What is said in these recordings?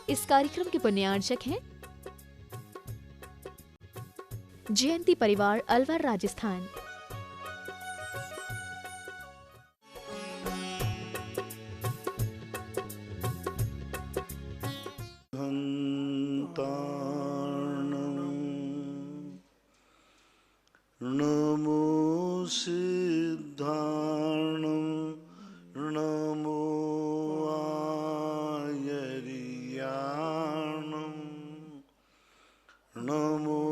इस कार्यक्रम के पुण्यार्चक हैं जयंती परिवार, अलवर, राजस्थान। नमो सिद्धाणं नमो आयर्याणं नमो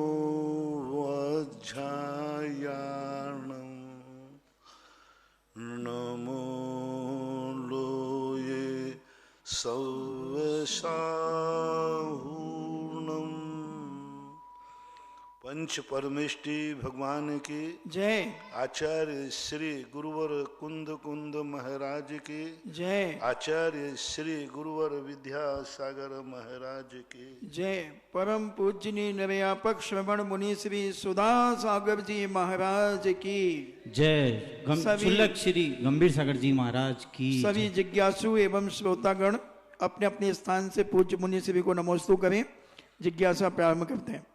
वज्रायाणं नमो लोये सौवसाहूर्णम्। पंच परमेष्टि भगवान की जय। आचार्य श्री गुरुवर कुंद कुंद महाराज की जय। आचार्य श्री गुरुवर विद्यासागर महाराज की जय। परम पूजनीय निर्यापक श्रवण मुनि श्री सुधा सागर जी महाराज की जय। शुल्लक श्री गंभीर सागर जी महाराज की। सभी जिज्ञासु एवं श्रोतागण अपने अपने स्थान से पूज्य मुनि श्री को नमोस्तु करें। जिज्ञासा प्रारंभ करते हैं।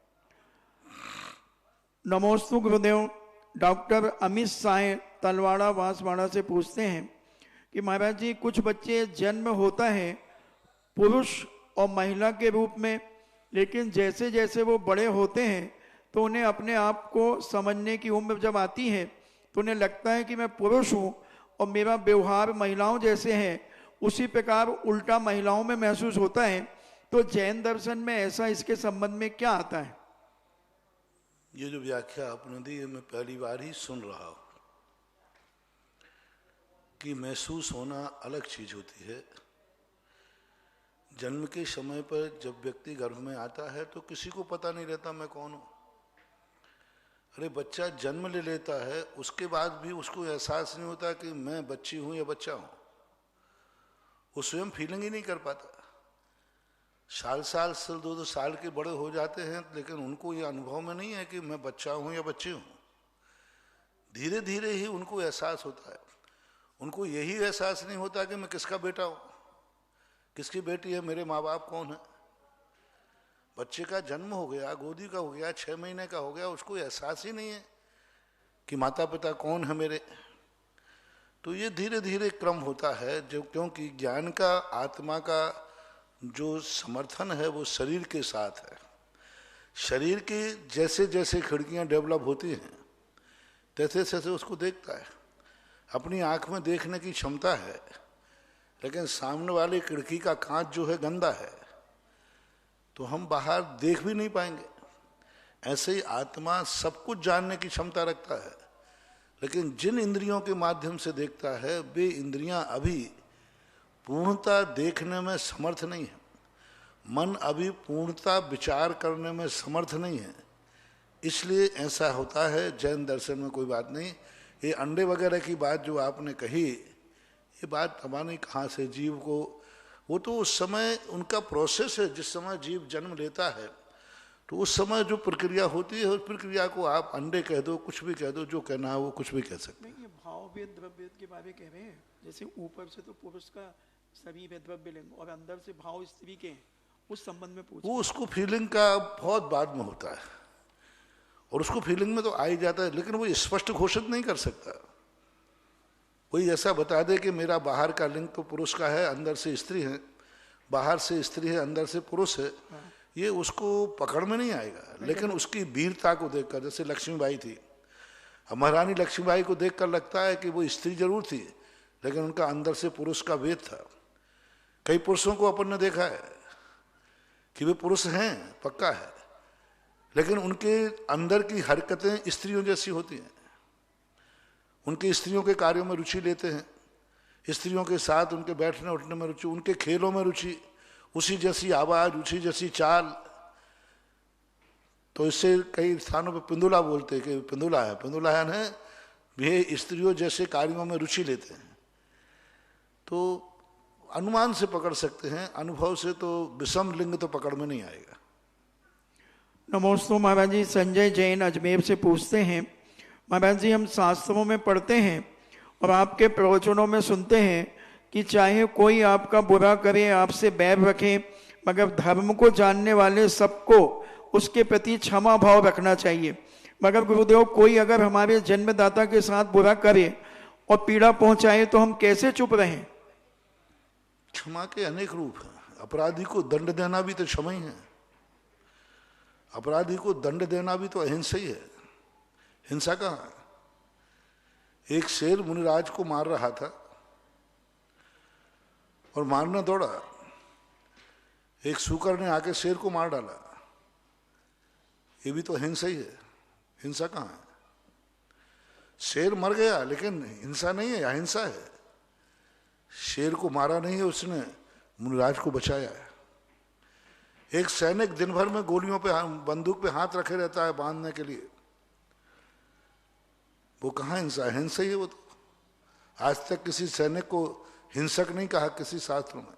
नमोस्तु गुरुदेव। डॉक्टर अमित साय तलवाड़ा बांसवाड़ा से पूछते हैं कि महाराज जी, कुछ बच्चे जन्म होता है पुरुष और महिला के रूप में, लेकिन जैसे जैसे वो बड़े होते हैं तो उन्हें अपने आप को समझने की उम्र जब आती है तो उन्हें लगता है कि मैं पुरुष हूँ और मेरा व्यवहार महिलाओं जैसे है। उसी प्रकार उल्टा महिलाओं में महसूस होता है। तो जैन दर्शन में ऐसा इसके संबंध में क्या आता है? ये जो व्याख्या आपने दी है, मैं पहली बार ही सुन रहा हूं कि महसूस होना अलग चीज होती है। जन्म के समय पर जब व्यक्ति गर्भ में आता है तो किसी को पता नहीं रहता मैं कौन हूं। अरे बच्चा जन्म ले लेता है, उसके बाद भी उसको एहसास नहीं होता कि मैं बच्ची हूं या बच्चा हूं। वो स्वयं फीलिंग ही नहीं कर पाता। साल से 2 साल के बड़े हो जाते हैं, लेकिन उनको ये अनुभव में नहीं है कि मैं बच्चा हूं या बच्ची हूं। धीरे धीरे ही उनको एहसास होता है। उनको यही एहसास नहीं होता कि मैं किसका बेटा हूं, किसकी बेटी है, मेरे माँ बाप कौन है। बच्चे का जन्म हो गया, गोदी का हो गया, 6 महीने का हो गया, उसको एहसास ही नहीं है कि माता पिता कौन है मेरे। तो ये धीरे धीरे क्रम होता है, जो क्योंकि ज्ञान का, आत्मा का जो समर्थन है वो शरीर के साथ है। शरीर की जैसे जैसे खिड़कियां डेवलप होती हैं तैसे तैसे उसको देखता है। अपनी आंख में देखने की क्षमता है, लेकिन सामने वाली खिड़की का कांच जो है गंदा है, तो हम बाहर देख भी नहीं पाएंगे। ऐसे ही आत्मा सब कुछ जानने की क्षमता रखता है, लेकिन जिन इंद्रियों के माध्यम से देखता है वे इंद्रियां अभी पूर्णता देखने में समर्थ नहीं है। मन अभी पूर्णता विचार करने में समर्थ नहीं है। इसलिए ऐसा होता है। जैन दर्शन में कोई बात नहीं। ये अंडे वगैरह की बात जो आपने कही, ये बात हमारी कहाँ से जीव को, वो तो उस समय उनका प्रोसेस है। जिस समय जीव जन्म लेता है तो उस समय जो प्रक्रिया होती है, उस प्रक्रिया को आप अंडे कह दो, कुछ भी कह दो, जो कहना है वो कुछ भी कह सकते हैं। ये भाव वेद द्रव्य के बारे कह रहे हैं। जैसे ऊपर से तो पुरुष का शरीर है, द्रव्य लिंग, और अंदर से भाव स्त्री के, उस संबंध में पूछ। वो उसको फीलिंग का बहुत बाद में होता है, और उसको फीलिंग में तो आ ही जाता है, लेकिन वो स्पष्ट घोषित नहीं कर सकता। कोई ऐसा बता दे कि मेरा बाहर का लिंग तो पुरुष का है, अंदर से स्त्री है, बाहर से स्त्री है, अंदर से पुरुष है, ये उसको पकड़ में नहीं आएगा। लेकिन उसकी वीरता को देखकर, जैसे लक्ष्मीबाई थी, महारानी लक्ष्मीबाई को देखकर लगता है कि वो स्त्री जरूर थी, लेकिन उनका अंदर से पुरुष का वेद था। कई पुरुषों को अपन ने देखा है कि वे पुरुष हैं, पक्का है, लेकिन उनके अंदर की हरकतें स्त्रियों जैसी होती हैं। उनके स्त्रियों के कार्यों में रुचि लेते हैं, स्त्रियों के साथ उनके बैठने उठने में रुचि, उनके खेलों में रुचि, उसी जैसी आवाज, उसी जैसी चाल। तो इससे कई स्थानों पर पिंदुला बोलते हैं कि पिंदुला है। पिंदुला है वे स्त्रियों जैसे कार्यों में रुचि लेते हैं। तो अनुमान से पकड़ सकते हैं, अनुभव से तो विषम लिंग तो पकड़ में नहीं आएगा। नमोस्तु महाराज जी। संजय जैन अजमेर से पूछते हैं, महाराज जी हम शास्त्रों में पढ़ते हैं और आपके प्रवचनों में सुनते हैं कि चाहे कोई आपका बुरा करे, आपसे बैर रखे, मगर धर्म को जानने वाले सबको उसके प्रति क्षमा भाव रखना चाहिए। मगर गुरुदेव, कोई अगर हमारे जन्मदाता के साथ बुरा करे और पीड़ा पहुंचाए तो हम कैसे चुप रहें? क्षमा के अनेक रूप हैं। अपराधी को दंड देना भी तो क्षमा ही है। अपराधी को दंड देना भी तो अहिंसा ही है। हिंसा कहाँ है? एक शेर मुनिराज को मार रहा था और मारने दौड़ा, एक सूकर ने आके शेर को मार डाला। ये भी तो हिंसा ही है। हिंसा कहाँ है? शेर मर गया लेकिन हिंसा नहीं है, अहिंसा है। शेर को मारा नहीं है उसने, मुनिराज को बचाया है। एक सैनिक दिन भर में गोलियों पे बंदूक पे हाथ रखे रहता है बांधने के लिए, वो कहाँ हिंसा है? हिंसा ही है वो तो। आज तक किसी सैनिक को हिंसक नहीं कहा किसी शास्त्र में।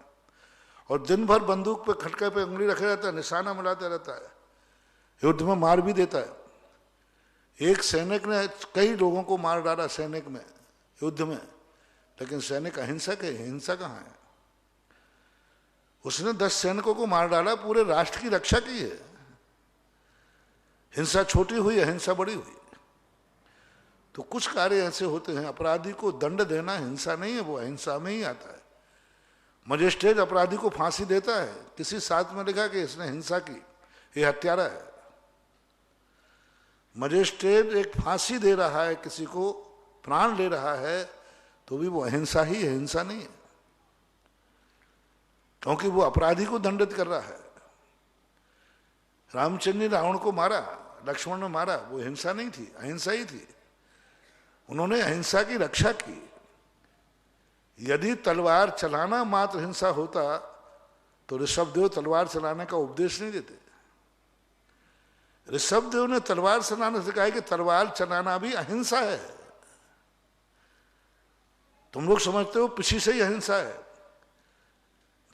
और दिन भर बंदूक पे खटके पे उंगली रखे रहता है, निशाना मिलाता रहता है, युद्ध में मार भी देता है। एक सैनिक ने कई लोगों को मार डाला सैनिक में, युद्ध में, लेकिन सैनिक अहिंसक है। हिंसा कहाँ है? उसने 10 सैनिकों को मार डाला, पूरे राष्ट्र की रक्षा की है। हिंसा छोटी हुई, अहिंसा बड़ी हुई। तो कुछ कार्य ऐसे होते हैं, अपराधी को दंड देना हिंसा नहीं है, वो अहिंसा में ही आता है। मजिस्ट्रेट अपराधी को फांसी देता है, किसी साथ में लिखा कि इसने हिंसा की, ये हत्यारा है। मजिस्ट्रेट एक फांसी दे रहा है, किसी को प्राण ले रहा है, तो भी वो अहिंसा ही है, हिंसा नहीं है, क्योंकि वो अपराधी को दंडित कर रहा है। रामचंद्र ने रावण को मारा, लक्ष्मण ने मारा, वो हिंसा नहीं थी, अहिंसा ही थी। उन्होंने अहिंसा की रक्षा की। यदि तलवार चलाना मात्र हिंसा होता तो ऋषभदेव तलवार चलाने का उपदेश नहीं देते। ऋषभदेव ने तलवार चलाने से कहा कि तलवार चलाना भी अहिंसा है। तुम लोग समझते हो पीछे से ही अहिंसा है,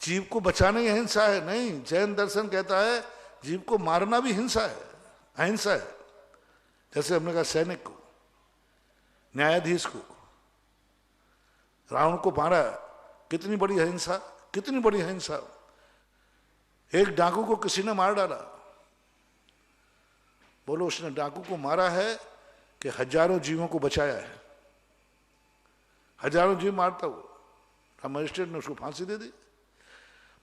जीव को बचाना ही अहिंसा है। नहीं, जैन दर्शन कहता है जीव को मारना भी हिंसा है, अहिंसा है। जैसे हमने कहा सैनिक को, न्यायाधीश को, रावण को मारा, कितनी बड़ी अहिंसा, कितनी बड़ी अहिंसा। एक डाकू को किसी ने मार डाला, बोलो उसने डाकू को मारा है कि हजारों जीवों को बचाया है? हजारों जीव मारता वो, मजिस्ट्रेट ने उसको फांसी दे दी।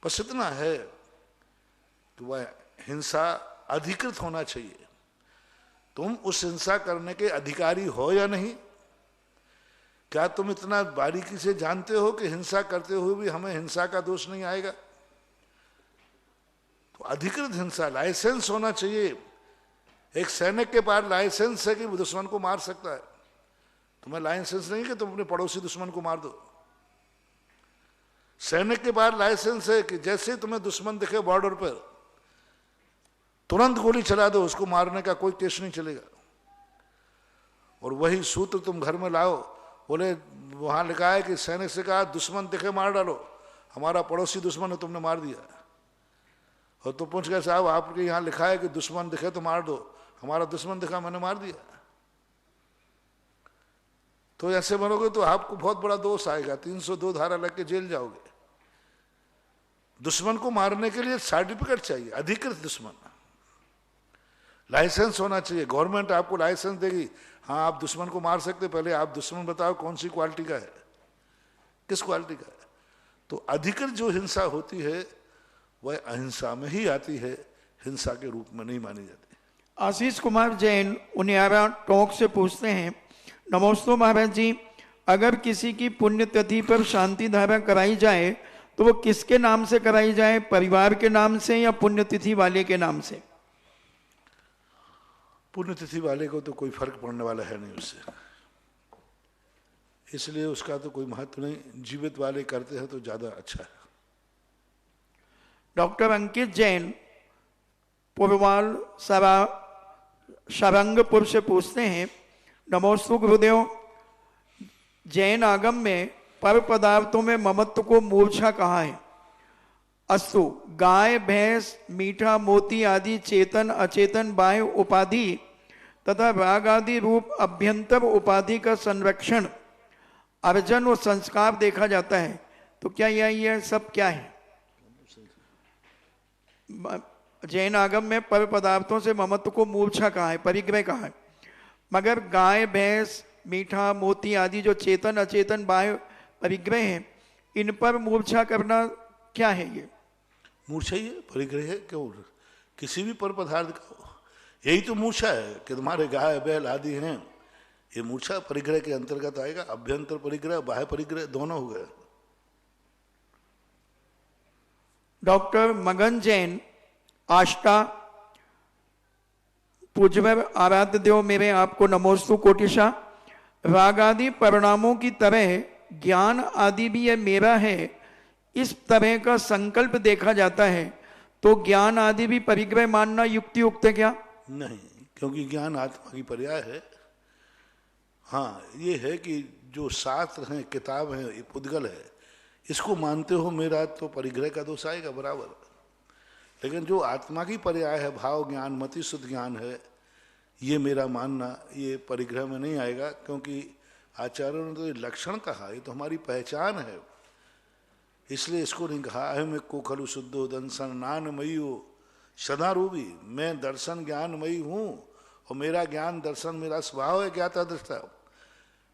बस इतना है कि वह हिंसा अधिकृत होना चाहिए। तुम उस हिंसा करने के अधिकारी हो या नहीं? क्या तुम इतना बारीकी से जानते हो कि हिंसा करते हुए भी हमें हिंसा का दोष नहीं आएगा? तो अधिकृत हिंसा, लाइसेंस होना चाहिए। एक सैनिक के पास लाइसेंस है कि वो दुश्मन को मार सकता है। तुम्हें लाइसेंस नहीं कि तुम अपने पड़ोसी दुश्मन को मार दो। सैनिक के पास लाइसेंस है कि जैसे तुम्हें दुश्मन दिखे बॉर्डर पर, तुरंत गोली चला दो, उसको मारने का कोई केस नहीं चलेगा। और वही सूत्र तुम घर में लाओ, बोले वहां लिखा है कि सैनिक से कहा दुश्मन दिखे मार डालो, हमारा पड़ोसी दुश्मन है तुमने मार दिया। और तो पूछ गए साहब आपके यहाँ लिखा है कि दुश्मन दिखे तो मार दो, हमारा दुश्मन दिखा मैंने मार दिया। तो ऐसे बनोगे तो आपको बहुत बड़ा दोष आएगा, 302 धारा लग के जेल जाओगे। दुश्मन को मारने के लिए सर्टिफिकेट चाहिए, अधिकृत दुश्मन, लाइसेंस होना चाहिए। गवर्नमेंट आपको लाइसेंस देगी, हाँ आप दुश्मन को मार सकते, पहले आप दुश्मन बताओ कौन सी क्वालिटी का है, किस क्वालिटी का है। तो अधिकृत जो हिंसा होती है वह अहिंसा में ही आती है, हिंसा के रूप में नहीं मानी जाती। आशीष कुमार जैन उनियारा टोंक से पूछते हैं, नमोस्तु महाराज जी, अगर किसी की पुण्यतिथि पर शांति धारा कराई जाए तो वो किसके नाम से कराई जाए, परिवार के नाम से या पुण्यतिथि वाले के नाम से? पुण्यतिथि वाले को तो कोई फर्क पड़ने वाला है नहीं उससे, इसलिए उसका तो कोई महत्व नहीं। जीवित वाले करते हैं तो ज्यादा अच्छा है। डॉक्टर अंकित जैन पुरवाल शरंगपुर से पूछते हैं, नमोस्तु गुरुदेव, जैन आगम में पर पदार्थों में ममत्व को मूर्छा कहा है? अस्तु, गाय भैंस मीठा मोती आदि चेतन अचेतन बाह्य उपाधि तथा राग आदि रूप अभ्यंतर उपाधि का संरक्षण अर्जन और संस्कार देखा जाता है, तो क्या यह सब क्या है? जैन आगम में पर पदार्थों से ममत्व को मूर्छा कहा है, परिग्रह कहा है, मगर गाय भैंस मीठा मोती आदि जो चेतन अचेतन बाह्य परिग्रह हैं, इन पर मूर्छा करना क्या है? ये मूर्छा ही है, परिग्रह है। क्यों? किसी भी पर पदार्थ का यही तो मूर्छा है कि तुम्हारे गाय बैल आदि हैं, ये मूर्छा परिग्रह के अंतर्गत आएगा। अभ्यंतर परिग्रह बाह्य परिग्रह दोनों हो गए। डॉक्टर मगन जैन आष्टा, पूज्यवर आराध्य देव मेरे आपको नमोस्तु कोटिशा। राग आदि परिणामों की तरह ज्ञान आदि भी यह मेरा है, इस तरह का संकल्प देखा जाता है, तो ज्ञान आदि भी परिग्रह मानना युक्ति युक्त है क्या? नहीं, क्योंकि ज्ञान आत्मा की पर्याय है। हाँ, ये है कि जो शास्त्र हैं, किताब है, ये पुद्गल है, इसको मानते हो मेरा, तो परिग्रह का दोष आएगा बराबर। लेकिन जो आत्मा की पर्याय है, भाव ज्ञान मति शुद्ध ज्ञान है, ये मेरा मानना, ये परिग्रह में नहीं आएगा। क्योंकि आचार्यों ने तो ये लक्षण कहा, ये तो हमारी पहचान है, इसलिए इसको नहीं कहा अहम को खलु शुद्धो दर्शन नानमयी हो सदारूपी। मैं दर्शन ज्ञानमयी हूँ और मेरा ज्ञान दर्शन मेरा स्वभाव है, ज्ञाता दृष्टा।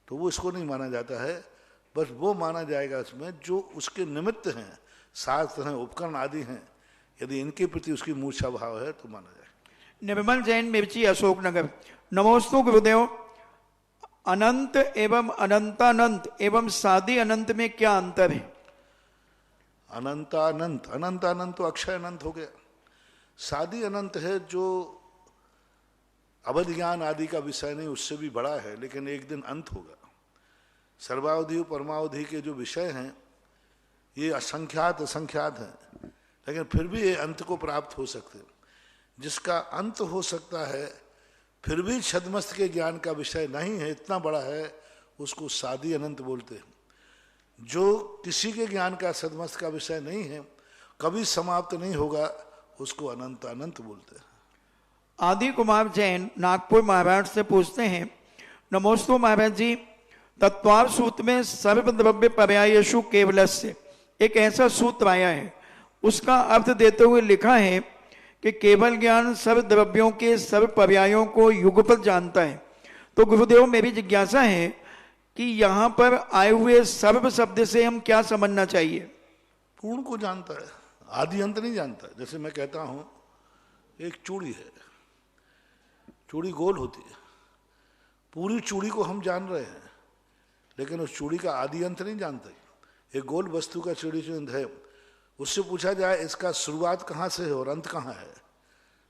तो वो इसको नहीं माना जाता है, बस वो माना जाएगा इसमें जो उसके निमित्त हैं, शास्त्र हैं, उपकरण आदि हैं, यदि इनके प्रति उसकी मूर्छा भाव है तो माना जाए। निर्मल जैन मिर्ची अशोकनगर, नमोस्तु गुरुदेव। अनंत एवं अनंतानंत एवं सादि अनंत में क्या अंतर है? अनंतानंत, अनंतानंत तो अक्षय अनंत हो गया। सादि अनंत है जो अवध ज्ञान आदि का विषय नहीं, उससे भी बड़ा है, लेकिन एक दिन अंत होगा। सर्वावधि परमावधि के जो विषय हैं ये असंख्यात असंख्यात हैं, लेकिन फिर भी ये अंत को प्राप्त हो सकते हैं। जिसका अंत हो सकता है फिर भी छद्मस्त के ज्ञान का विषय नहीं है, इतना बड़ा है, उसको सादि अनंत बोलते हैं। जो किसी के ज्ञान का छद्मस्त का विषय नहीं है, कभी समाप्त नहीं होगा, उसको अनंत अनंत बोलते हैं। आदि कुमार जैन नागपुर महाराज से पूछते हैं, नमोस्तु महाराज जी, तत्वार सूत्र में सर्वद्रव्य पर्यायेषु केवलस्य एक ऐसा सूत्र आया है, उसका अर्थ देते हुए लिखा है कि केवल ज्ञान सर्व द्रव्यों के सर्व पर्यायों को युगपत जानता है। तो गुरुदेव मेरी जिज्ञासा है कि यहाँ पर आए हुए सर्व शब्द से हम क्या समझना चाहिए? पूर्ण को जानता है, आदि अंत नहीं जानता। जैसे मैं कहता हूँ एक चूड़ी है, चूड़ी गोल होती है, पूरी चूड़ी को हम जान रहे हैं, लेकिन उस चूड़ी का आदि अंत नहीं जानते। एक गोल वस्तु का चूड़ी चिन्ह है, उससे पूछा जाए इसका शुरुआत कहाँ से है और अंत कहाँ है,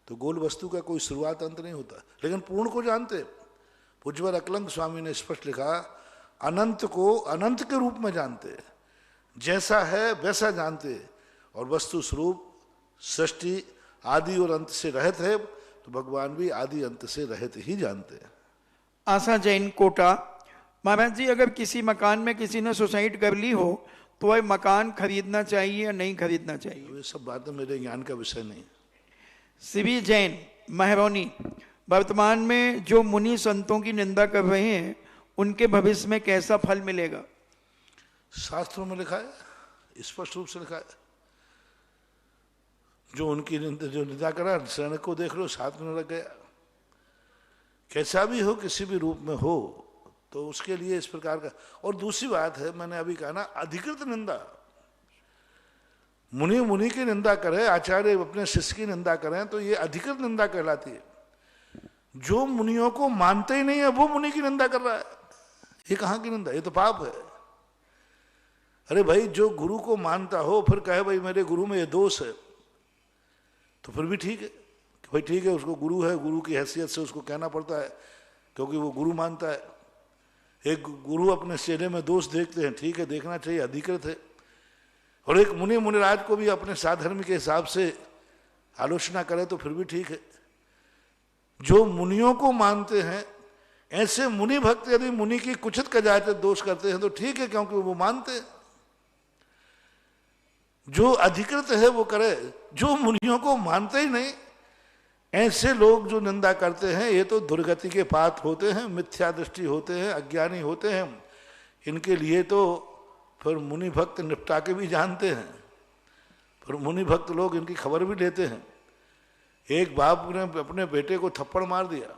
तो गोल वस्तु का कोई शुरुआत अंत नहीं होता। लेकिन पूर्ण को जानते। पूज्यवर अकलंग स्वामी ने स्पष्ट लिखा, अनंत को अनंत के रूप में जानते, जैसा है वैसा जानते, और वस्तु स्वरूप सृष्टि आदि और अंत से रहित है, तो भगवान भी आदि अंत से रहित ही जानते हैं। आशा जैन कोटा, महाराज जी अगर किसी मकान में किसी ने सुसाइड कर ली हो तो वह मकान खरीदना चाहिए या नहीं खरीदना चाहिए? ये सब बातें मेरे ज्ञान का विषय नहीं। शिवी जैन महरौनी, वर्तमान में जो मुनि संतों की निंदा कर रहे हैं उनके भविष्य में कैसा फल मिलेगा? शास्त्रों में लिखा है, स्पष्ट रूप से लिखा है। जो उनकी निंदा करा, शरण को देख लो, साथ में लग गया। कैसा भी हो, किसी भी रूप में हो, तो उसके लिए इस प्रकार का। और दूसरी बात है, मैंने अभी कहा ना, अधिकृत निंदा। मुनि की निंदा करें, आचार्य अपने शिष्य की निंदा करें, तो ये अधिकृत निंदा कहलाती है। जो मुनियों को मानते ही नहीं है वो मुनि की निंदा कर रहा है, ये कहाँ की निंदा? ये तो पाप है। अरे भाई, जो गुरु को मानता हो फिर कहे भाई मेरे गुरु में ये दोष है, तो फिर भी ठीक है कि भाई ठीक है, उसको गुरु है, गुरु की हैसियत से उसको कहना पड़ता है, क्योंकि वो गुरु मानता है। एक गुरु अपने चेले में दोष देखते हैं, ठीक है, देखना चाहिए, अधिकृत है। और एक मुनिराज को भी अपने साधर्म के हिसाब से आलोचना करे तो फिर भी ठीक है। जो मुनियों को मानते हैं, ऐसे मुनि भक्त यदि मुनि की कुचित कदाचित दोष करते हैं तो ठीक है, क्योंकि वो मानते हैं। जो अधिकृत है वो करे, जो मुनियों को मानते ही नहीं, ऐसे लोग जो निंदा करते हैं, ये तो दुर्गति के पात्र होते हैं, मिथ्या दृष्टि होते हैं, अज्ञानी होते हैं। इनके लिए तो फिर मुनि भक्त निपटा के भी जानते हैं, पर मुनि भक्त लोग इनकी खबर भी लेते हैं। एक बाप ने अपने बेटे को थप्पड़ मार दिया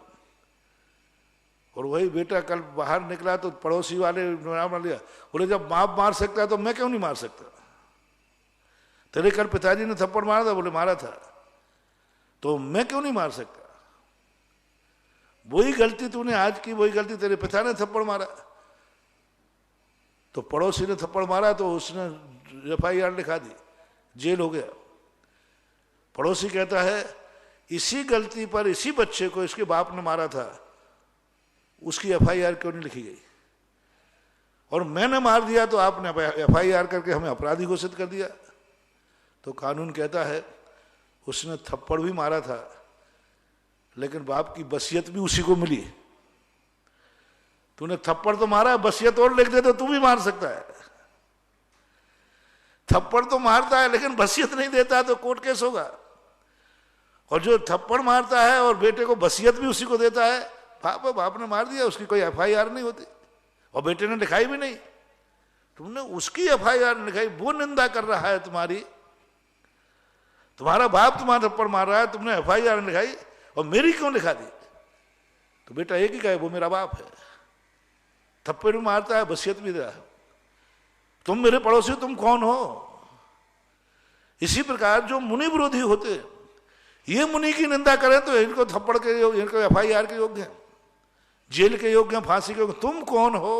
और वही बेटा कल बाहर निकला तो पड़ोसी वाले मार लिया। बोले जब बाप मार सकता है तो मैं क्यों नहीं मार सकता? तेरे कल पिताजी ने थप्पड़ मारा था। बोले मारा था। तो मैं क्यों नहीं मार सकता? वही गलती तूने आज की, वही गलती तेरे पिता ने थप्पड़ मारा। तो पड़ोसी ने थप्पड़ मारा तो उसने FIR लिखा दी, जेल हो गया। पड़ोसी कहता है इसी गलती पर इसी बच्चे को इसके बाप ने मारा था, उसकी FIR क्यों नहीं लिखी गई? और मैंने मार दिया तो आपने FIR करके हमें अपराधी घोषित कर दिया। तो कानून कहता है उसने थप्पड़ भी मारा था लेकिन बाप की वसीयत भी उसी को मिली। तूने थप्पड़ तो मारा, वसीयत और लिख दे तो तू भी मार सकता है। थप्पड़ तो मारता है लेकिन वसीयत नहीं देता तो कोर्ट केस होगा। और जो थप्पड़ मारता है और बेटे को वसीयत भी उसी को देता है, बाप ने मार दिया, उसकी कोई FIR नहीं होती और बेटे ने लिखाई भी नहीं। तुमने उसकी FIR लिखाई, वो निंदा कर रहा है तुम्हारी। तुम्हारा बाप तुम्हारा थप्पड़ मार रहा है, तुमने FIR लिखाई और मेरी क्यों लिखा दी? तो बेटा एक ही कहे वो मेरा बाप है, थप्पड़ भी मारता है, वसीयत भी दिया है। तुम मेरे पड़ोसी हो, तुम कौन हो? इसी प्रकार जो मुनि विरोधी होते हैं, ये मुनि की निंदा करें तो इनको थप्पड़ के योग्य, इनको FIR के योग्य हैं, जेल के योग्य हैं, फांसी के योग्य। तुम कौन हो?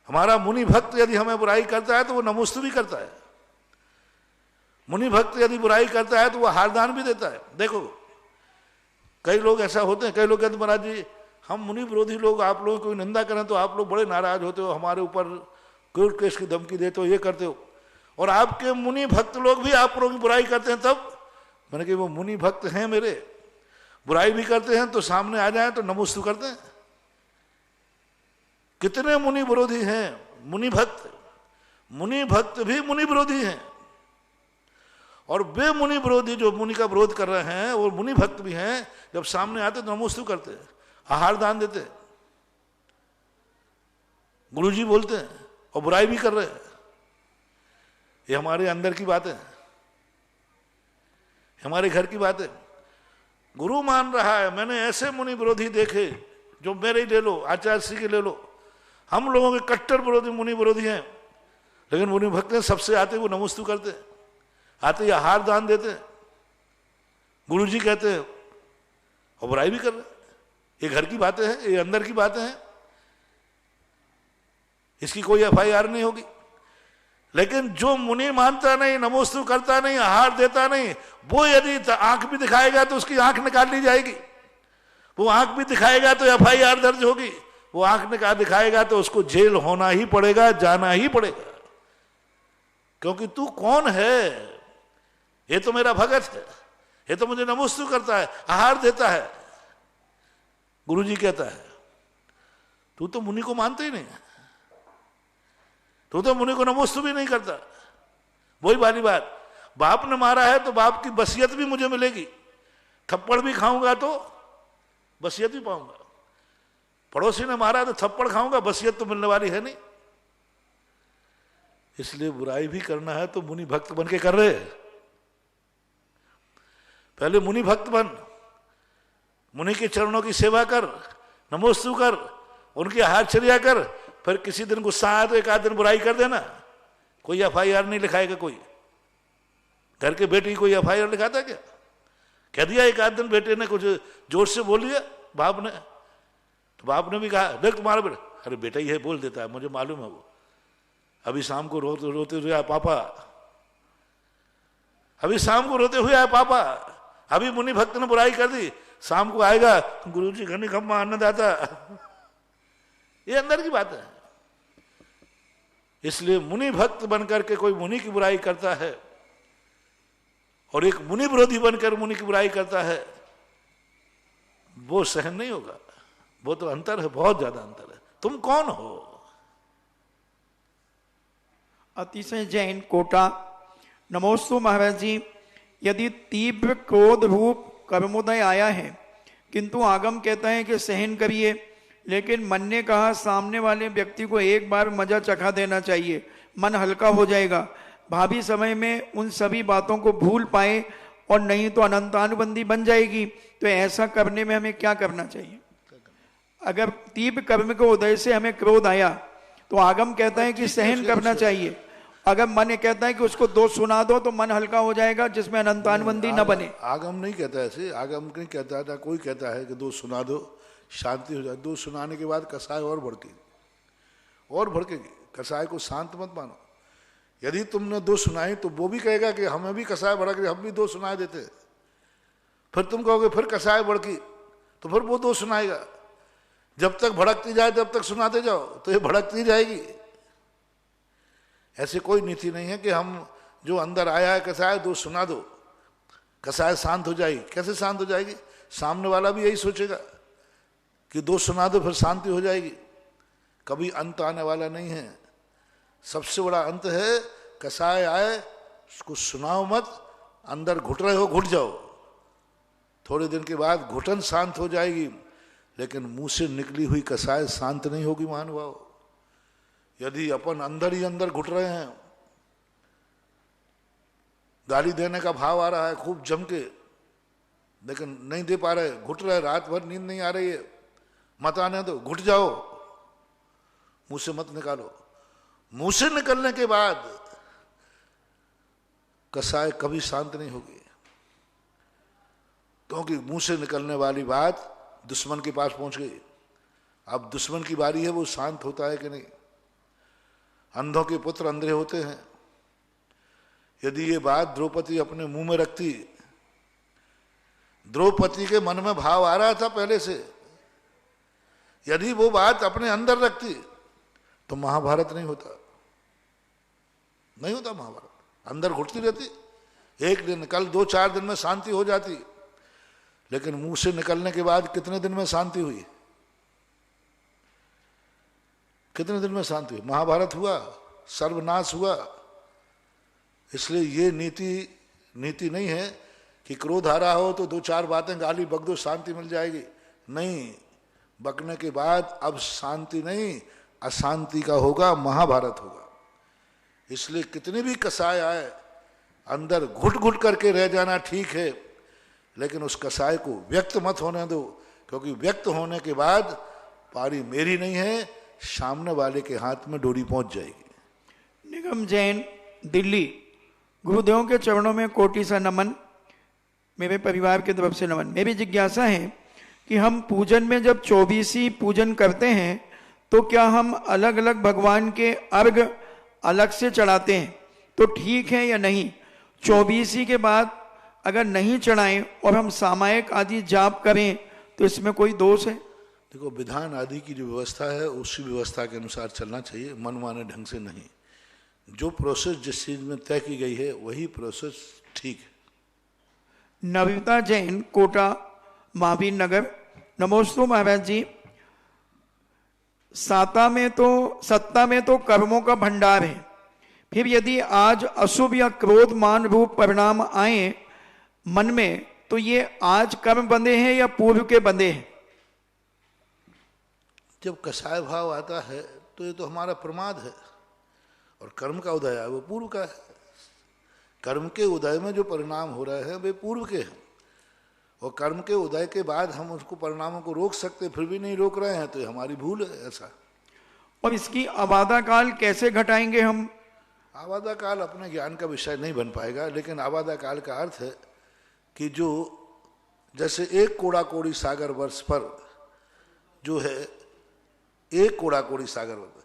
हमारा मुनि भक्त यदि हमें बुराई करता है तो वो नमोस्तुति करता है। मुनि भक्त यदि बुराई करता है तो वो हारदान भी देता है। देखो कई लोग ऐसा होते हैं, कई लोग कहते महाराज जी हम मुनि विरोधी लोग आप लोगों को निंदा करें तो आप लोग बड़े नाराज होते हो, हमारे ऊपर कोर्ट केस की धमकी देते हो, ये करते हो, और आपके मुनि भक्त लोग भी आप लोगों की बुराई करते हैं। तब मैंने कहा वो मुनि भक्त हैं मेरे, बुराई भी करते हैं तो सामने आ जाए तो नमोस्तु करते हैं। कितने मुनि विरोधी हैं? मुनि भक्त भी मुनि विरोधी हैं। और वे मुनि विरोधी जो मुनि का विरोध कर रहे हैं वो मुनि भक्त भी हैं, जब सामने आते तो नमोस्तु करते हैं, आहार दान देते हैं, गुरुजी बोलते हैं और बुराई भी कर रहे हैं। ये हमारे अंदर की बात है, हमारे घर की बात है। गुरु मान रहा है। मैंने ऐसे मुनि विरोधी देखे, जो मेरे ही ले लो, आचार्य श्री के ले लो, हम लोगों के कट्टर विरोधी मुनि विरोधी हैं, लेकिन मुनि भक्त सबसे आते वो नमोस्तु करते हैं, आते ही आहार दान देते हैं, गुरुजी कहते हैं और बुराई भी कर रहे हैं। ये घर की बातें हैं, ये अंदर की बातें हैं, इसकी कोई FIR नहीं होगी। लेकिन जो मुनि मानता नहीं, नमोस्तु करता नहीं, आहार देता नहीं, वो यदि आंख भी दिखाएगा तो उसकी आंख निकाल ली जाएगी। वो आंख भी दिखाएगा तो FIR दर्ज होगी। वो आंख दिखाएगा तो उसको जेल होना ही पड़ेगा, जाना ही पड़ेगा। क्योंकि तू कौन है? ये तो मेरा भगत है, ये तो मुझे नमोस्तु करता है, आहार देता है। गुरुजी कहता है तू तो मुनि को मानते ही नहीं, तू तो मुनि को नमोस्तु भी नहीं करता। वही वाली बात, बाप ने मारा है तो बाप की वसीयत भी मुझे मिलेगी, थप्पड़ भी खाऊंगा तो वसीयत भी पाऊंगा। पड़ोसी ने मारा तो थप्पड़ खाऊंगा, वसीयत तो मिलने वाली है नहीं। इसलिए बुराई भी करना है तो मुनि भक्त बन के कर रहे। पहले मुनि भक्त बन, मुनि के चरणों की सेवा कर, नमोस्तु कर, उनकी आहारचर्या कर। फिर किसी दिन गुस्सा आया तो एक आध दिन बुराई कर देना, कोई FIR नहीं लिखाएगा। कोई घर के बेटे की कोई FIR लिखाता क्या? कह दिया एक आध दिन बेटे ने कुछ जोर से बोल दिया बाप ने, तो बाप ने भी कहा देख तुम्हारा बेटा, अरे बेटा ही है बोल देता है, मुझे मालूम है वो। अभी शाम को रोते हुए आया पापा, अभी शाम को रोते हुए आया पापा, अभी मुनि भक्त ने बुराई कर दी, शाम को आएगा गुरुजी घनी खम्मा अन्नदाता। ये अंदर की बात है। इसलिए मुनि भक्त बनकर के कोई मुनि की बुराई करता है और एक मुनि विरोधी बनकर मुनि की बुराई करता है, वो सहन नहीं होगा। वो तो अंतर है, बहुत ज्यादा अंतर है। तुम कौन हो? अतिशय जैन कोटा। नमोस्तु महाराज जी, यदि तीव्र क्रोध रूप कर्मोदय आया है किंतु आगम कहता है कि सहन करिए, लेकिन मन ने कहा सामने वाले व्यक्ति को एक बार मजा चखा देना चाहिए, मन हल्का हो जाएगा। भावी समय में उन सभी बातों को भूल पाए, और नहीं तो अनंतानुबंधी बन जाएगी। तो ऐसा करने में हमें क्या करना चाहिए? अगर तीव्र कर्म के उदय से हमें क्रोध आया तो आगम कहता है कि सहन करना चाहिए। अगर मन ये कहता है कि उसको दोष सुना दो तो मन हल्का हो जाएगा, जिसमें अनंतानुबंधी न बने। आगम नहीं कहता ऐसे, आगम नहीं कहता था, कोई कहता है कि दोष सुना दो शांति हो जाए। दोष सुनाने के बाद कसाय और भड़केगी। कसाय को शांत मत मानो। यदि तुमने दोष सुनाई तो वो भी कहेगा कि हमें भी कसाय भड़क रही, हम भी दोष सुना देते। फिर तुम कहोगे फिर कसाय भड़की, तो फिर वो दोष सुनाएगा। जब तक भड़कती जाए तब तक सुनाते जाओ, तो ये भड़कती जाएगी। ऐसे कोई नीति नहीं है कि हम जो अंदर आया है कसाय दोष सुना दो, कसाय शांत हो जाएगी। कैसे शांत हो जाएगी? सामने वाला भी यही सोचेगा कि दोष सुना दो फिर शांति हो जाएगी। कभी अंत आने वाला नहीं है। सबसे बड़ा अंत है कसाय आए उसको सुनाओ मत, अंदर घुट रहे हो घुट जाओ, थोड़े दिन के बाद घुटन शांत हो जाएगी, लेकिन मुंह से निकली हुई कसाय शांत नहीं होगी महानुभाव। यदि अपन अंदर ही अंदर घुट रहे हैं, गाली देने का भाव आ रहा है खूब जम के, लेकिन नहीं दे पा रहे, घुट रहे, रात भर नींद नहीं आ रही है, मत आने दो, घुट जाओ, मुंह से मत निकालो। मुंह से निकलने के बाद कसाय कभी शांत नहीं होगी, क्योंकि मुंह से निकलने वाली बात दुश्मन के पास पहुंच गई। अब दुश्मन की बारी है, वो शांत होता है कि नहीं। अंधों के पुत्र अंधे होते हैं। यदि ये बात द्रौपदी अपने मुंह में रखती, द्रौपदी के मन में भाव आ रहा था पहले से, यदि वो बात अपने अंदर रखती तो महाभारत नहीं होता। नहीं होता महाभारत। अंदर घुटती रहती, एक दिन कल 2-4 दिन में शांति हो जाती, लेकिन मुंह से निकलने के बाद कितने दिन में शांति हुई? कितने दिन में शांति हुई? महाभारत हुआ, सर्वनाश हुआ। इसलिए ये नीति नहीं है कि क्रोध आ रहा हो तो 2-4 बातें गाली बक दो शांति मिल जाएगी। नहीं, बकने के बाद अब शांति नहीं अशांति का होगा, महाभारत होगा। इसलिए कितने भी कसाय आए, अंदर घुट घुट करके रह जाना ठीक है, लेकिन उस कसाय को व्यक्त मत होने दो, क्योंकि व्यक्त होने के बाद पारी मेरी नहीं है, सामने वाले के हाथ में डोरी पहुंच जाएगी। निगम जैन, दिल्ली। गुरुदेवों के चरणों में कोटि सा नमन, मेरे परिवार की तरफ से नमन। मेरी जिज्ञासा है कि हम पूजन में जब 24 पूजन करते हैं तो क्या हम अलग अलग भगवान के अर्घ अलग से चढ़ाते हैं तो ठीक है या नहीं? 24 के बाद अगर नहीं चढ़ाएं और हम सामायिक आदि जाप करें तो इसमें कोई दोष है? देखो, विधान आदि की जो व्यवस्था है उसी व्यवस्था के अनुसार चलना चाहिए, मनमाने ढंग से नहीं। जो प्रोसेस जिस चीज में तय की गई है वही प्रोसेस ठीक है। नविता जैन, कोटा महावीर नगर। नमोस्तु महाराज जी। सत्ता में तो कर्मों का भंडार है, फिर यदि आज अशुभ या क्रोध मान रूप परिणाम आए मन में तो ये आज कर्म बंधे हैं या पूर्व के बंधे हैं? जब कसाय भाव आता है तो ये तो हमारा प्रमाद है, और कर्म का उदय है वो पूर्व का है। कर्म के उदय में जो परिणाम हो रहे हैं वे पूर्व के हैं, और कर्म के उदय के बाद हम उसको परिणामों को रोक सकते फिर भी नहीं रोक रहे हैं, तो ये हमारी भूल है। ऐसा। और इसकी आबादा काल कैसे घटाएंगे हम? आबादा काल अपने ज्ञान का विषय नहीं बन पाएगा, लेकिन आबादा काल का अर्थ है कि जो जैसे एक कोड़ा कोड़ी सागर वर्ष पर जो है, एक कोड़ा कोड़ी सागर वर्ष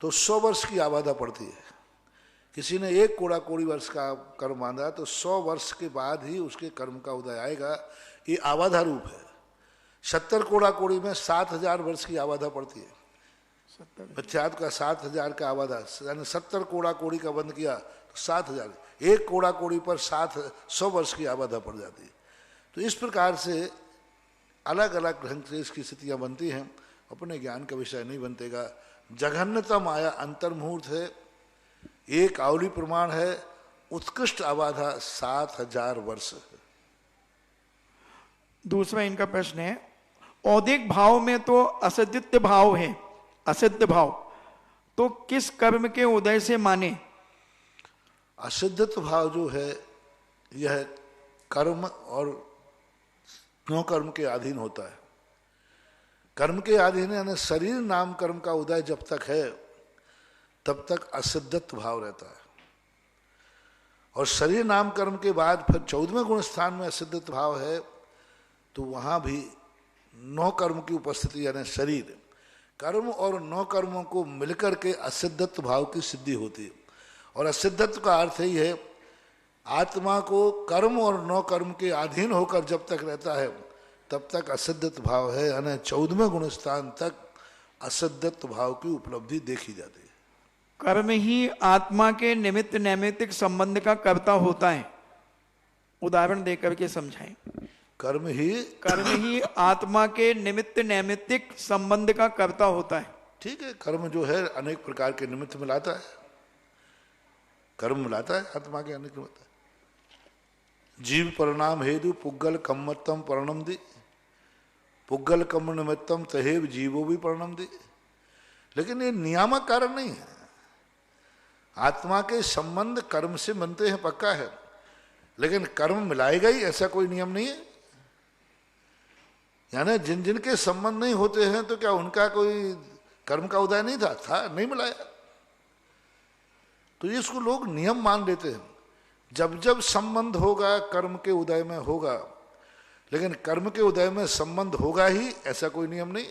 तो 100 वर्ष की आबादा पड़ती है। किसी ने एक कोड़ा कोड़ी वर्ष का कर्म बांधा तो 100 वर्ष के बाद ही उसके कर्म का उदय आएगा। ये आबाधा रूप है। 70 कोड़ा कोड़ी में 7000 वर्ष की आबाधा पड़ती है। पश्चात का 7000 का आबादा, यानी 70 कोड़ा कोड़ी का बंद किया तो 7000, एक कोड़ा कोड़ी पर 100 वर्ष की आबादा पड़ जाती है। तो इस प्रकार से अलग अलग ढंग से इसकी स्थितियां बनती हैं, अपने ज्ञान का विषय नहीं बनतेगा। जघन्यतम आया अंतर्मुहूर्त है, एक आवली प्रमाण है, उत्कृष्ट आबाधा 7000 वर्ष। दूसरा इनका प्रश्न है, औदिक भाव में तो असदित्य भाव है, असिद्ध भाव, तो किस कर्म के उदय से माने? असिद्धत्व भाव जो है यह कर्म और नो कर्म के अधीन होता है। कर्म के अधीन यानी शरीर नाम कर्म का उदय जब तक है तब तक असिद्धत्व भाव रहता है, और शरीर नाम कर्म के बाद फिर 14वें गुण स्थान में असिद्धत्व भाव है, तो वहां भी नौ कर्म की उपस्थिति यानी शरीर, कर्म और नौ कर्मों को मिलकर के असिद्धत्व भाव की सिद्धि होती है। और असिद्धत्व का अर्थ ही है आत्मा को कर्म और नौ कर्म के अधीन होकर जब तक रहता है तब तक असिद्धत्व भाव है, यानी 14वें गुण स्थान तक असिद्धत्व भाव की उपलब्धि देखी जाती है। कर्म ही आत्मा के निमित्त नैमित्तिक संबंध का कर्ता होता है। उदाहरण देकर के समझाएं। कर्म ही आत्मा के निमित्त नैमित्तिक संबंध का कर्ता होता है। ठीक है, कर्म जो है अनेक प्रकार के निमित्त मिलाता है, कर्म मिलाता है आत्मा के अनेक निमित्त। जीव परिणाम हेतु पुग्गल कम्मत्तम परिणम दी, पुग्गल कम्म निमित्तम तहेव जीवो भी परिणम दी। लेकिन ये नियामक कारण नहीं है। आत्मा के संबंध कर्म से बनते हैं, पक्का है, लेकिन कर्म मिलाएगा ही ऐसा कोई नियम नहीं है। यानी जिन जिन के संबंध नहीं होते हैं तो क्या उनका कोई कर्म का उदय नहीं था नहीं मिलाया। तो इसको लोग नियम मान लेते हैं। जब जब संबंध होगा कर्म के उदय में होगा, लेकिन कर्म के उदय में संबंध होगा ही ऐसा कोई नियम नहीं।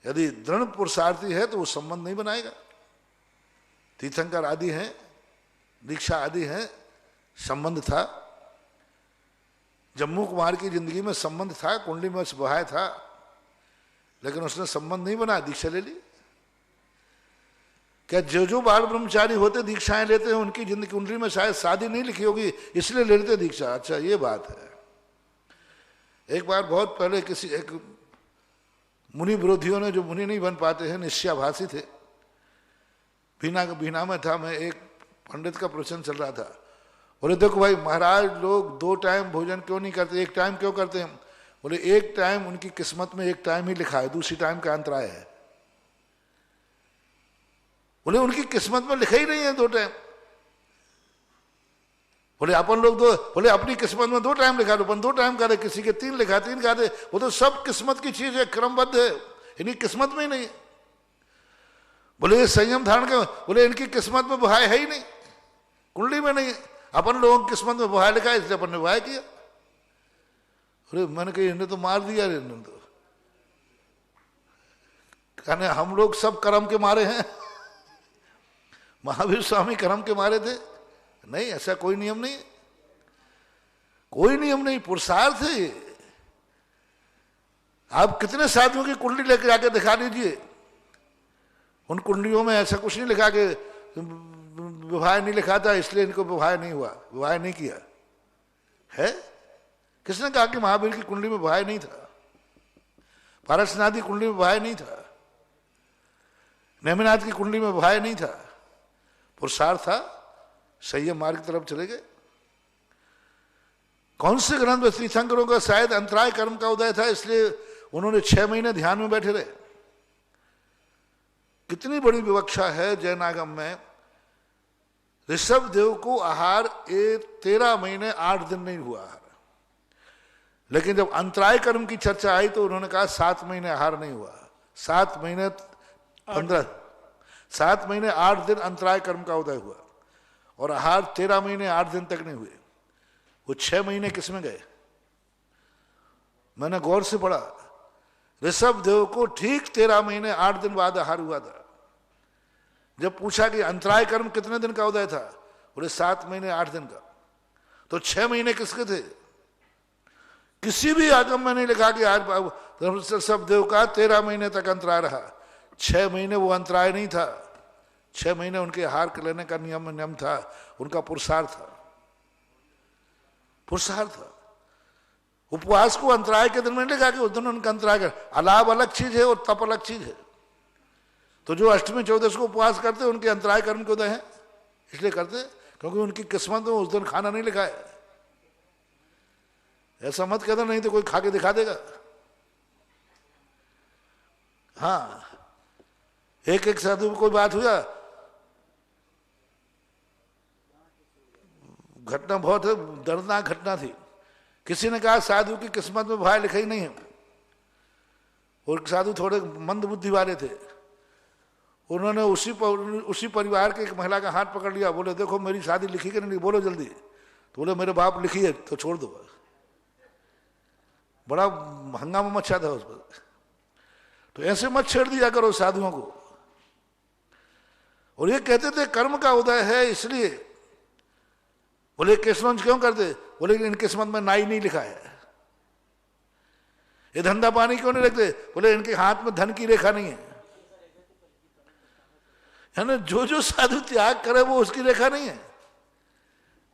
यदि दृढ़ पुरुषार्थी है तो वो संबंध नहीं बनाएगा। तीर्थंकर आदि हैं, दीक्षा आदि हैं, संबंध था। जम्मू कुमार की जिंदगी में संबंध था, कुंडली में बहाया था, लेकिन उसने संबंध नहीं बना, दीक्षा ले ली। क्या जो जो बाल ब्रह्मचारी होते दीक्षाएं लेते हैं उनकी जिंदगी कुंडली में शायद शादी नहीं लिखी होगी, इसलिए ले लेते दीक्षा। अच्छा, ये बात है। एक बार बहुत पहले किसी एक मुनि विरोधियों ने, जो मुनि नहीं बन पाते हैं, निश्चयाभासी थे, बीना में था, मैं एक पंडित का प्रवचन चल रहा था। बोले देखो भाई महाराज, लोग 2 टाइम भोजन क्यों नहीं करते, 1 टाइम क्यों करते हैं? बोले 1 टाइम उनकी किस्मत में 1 टाइम ही लिखा है, दूसरी टाइम का अंतराय है। बोले उनकी किस्मत में लिखा ही नहीं है 2 टाइम। बोले अपन लोग बोले अपनी किस्मत में 2 टाइम लिखा दो, अपन 2 टाइम का दे, किसी के 3 लिखा 3 का दे। वो तो सब किस्मत की चीज है, क्रमबद्ध है, इनकी किस्मत में ही नहीं है। बोले ये संयम धारण के, बोले इनकी किस्मत में बुहाय है ही नहीं, कुंडली में नहीं है। अपन लोगों की किस्मत में बुहाय लिखा है, इसलिए अपन ने बुहाय किया। अरे मैंने कहा इन्हें तो मार दिया रे, इन्होंने तो कहने हम लोग सब कर्म के मारे हैं। महावीर स्वामी कर्म के मारे थे? नहीं, ऐसा कोई नियम नहीं, कोई नियम नहीं, पुरुषार्थ है ये। आप कितने साथियों की कुंडली लेकर जाके दिखा दीजिए, उन कुंडलियों में ऐसा कुछ नहीं लिखा कि विवाह नहीं लिखा था इसलिए इनको विवाह नहीं हुआ, विवाह नहीं किया है। किसने कहा कि महावीर की कुंडली में विवाह नहीं था, पारसनाथ की कुंडली में विवाह नहीं था, नेमिनाथ की कुंडली में विवाह नहीं था? पुरुषार्थ था, संयम मार्ग की तरफ चले गए। कौन से ग्रंथ में? तीर्थंकरों का शायद अंतराय कर्म का उदय था, इसलिए उन्होंने 6 महीने ध्यान में बैठे रहे। कितनी बड़ी विवक्षा है जैनागम में। ऋषभ देव को आहार 13 महीने 8 दिन नहीं हुआ आहार, लेकिन जब अंतराय कर्म की चर्चा आई तो उन्होंने कहा 7 महीने आहार नहीं हुआ। 7 महीने 8 दिन अंतराय कर्म का उदय हुआ, और आहार 13 महीने 8 दिन तक नहीं हुए। वो 6 महीने किसमें गए? मैंने गौर से पढ़ा, ऋषभ देव को ठीक 13 महीने 8 दिन बाद आहार हुआ था। जब पूछा कि अंतराय कर्म कितने दिन का उदय था, बोले 7 महीने 8 दिन का। तो 6 महीने किसके थे? किसी भी आगम में नहीं लिखा कि आज ऋषभ देव का 13 महीने तक अंतराय रहा। 6 महीने वो अंतराय नहीं था, 6 महीने उनके आहार लेने का नियम था, उनका पुरुषार्थ था, पुरुषार्थ था। उपवास को अंतराय के दिन में लिखा कि उस दिन उनका अंतराय कर। अलाव अलग चीज है और तप अलग चीज है। तो जो अष्टमी 14 को उपवास करते उनके अंतराय कर्म के उदय है, इसलिए करते क्योंकि उनकी किस्मत में उस दिन खाना नहीं लिखा है। ऐसा मत कहना, नहीं तो कोई खा के दिखा देगा। हाँ, एक साधु में कोई बात हुआ, घटना बहुत है, दर्दनाक घटना थी। किसी ने कहा साधु की किस्मत में भाई लिखा ही नहीं है, और साधु थोड़े मंद बुद्धि वाले थे। उन्होंने उसी परिवार के एक महिला का हाथ पकड़ लिया, बोले देखो मेरी शादी लिखी कि नहीं, बोलो जल्दी। तो बोले मेरे बाप लिखी है तो छोड़ दो। बड़ा हंगामा मचा था उस पर। तो ऐसे मत छेड़ दिया करो साधुओं को। और ये कहते थे कर्म का उदय है इसलिए। बोले किस्मत क्यों करते, बोले इन किस्मत में नाई नहीं लिखा है। ये धंधा पानी क्यों नहीं रखते, बोले इनके हाथ में धन की रेखा नहीं है ना। जो साधु त्याग करे वो उसकी रेखा नहीं है,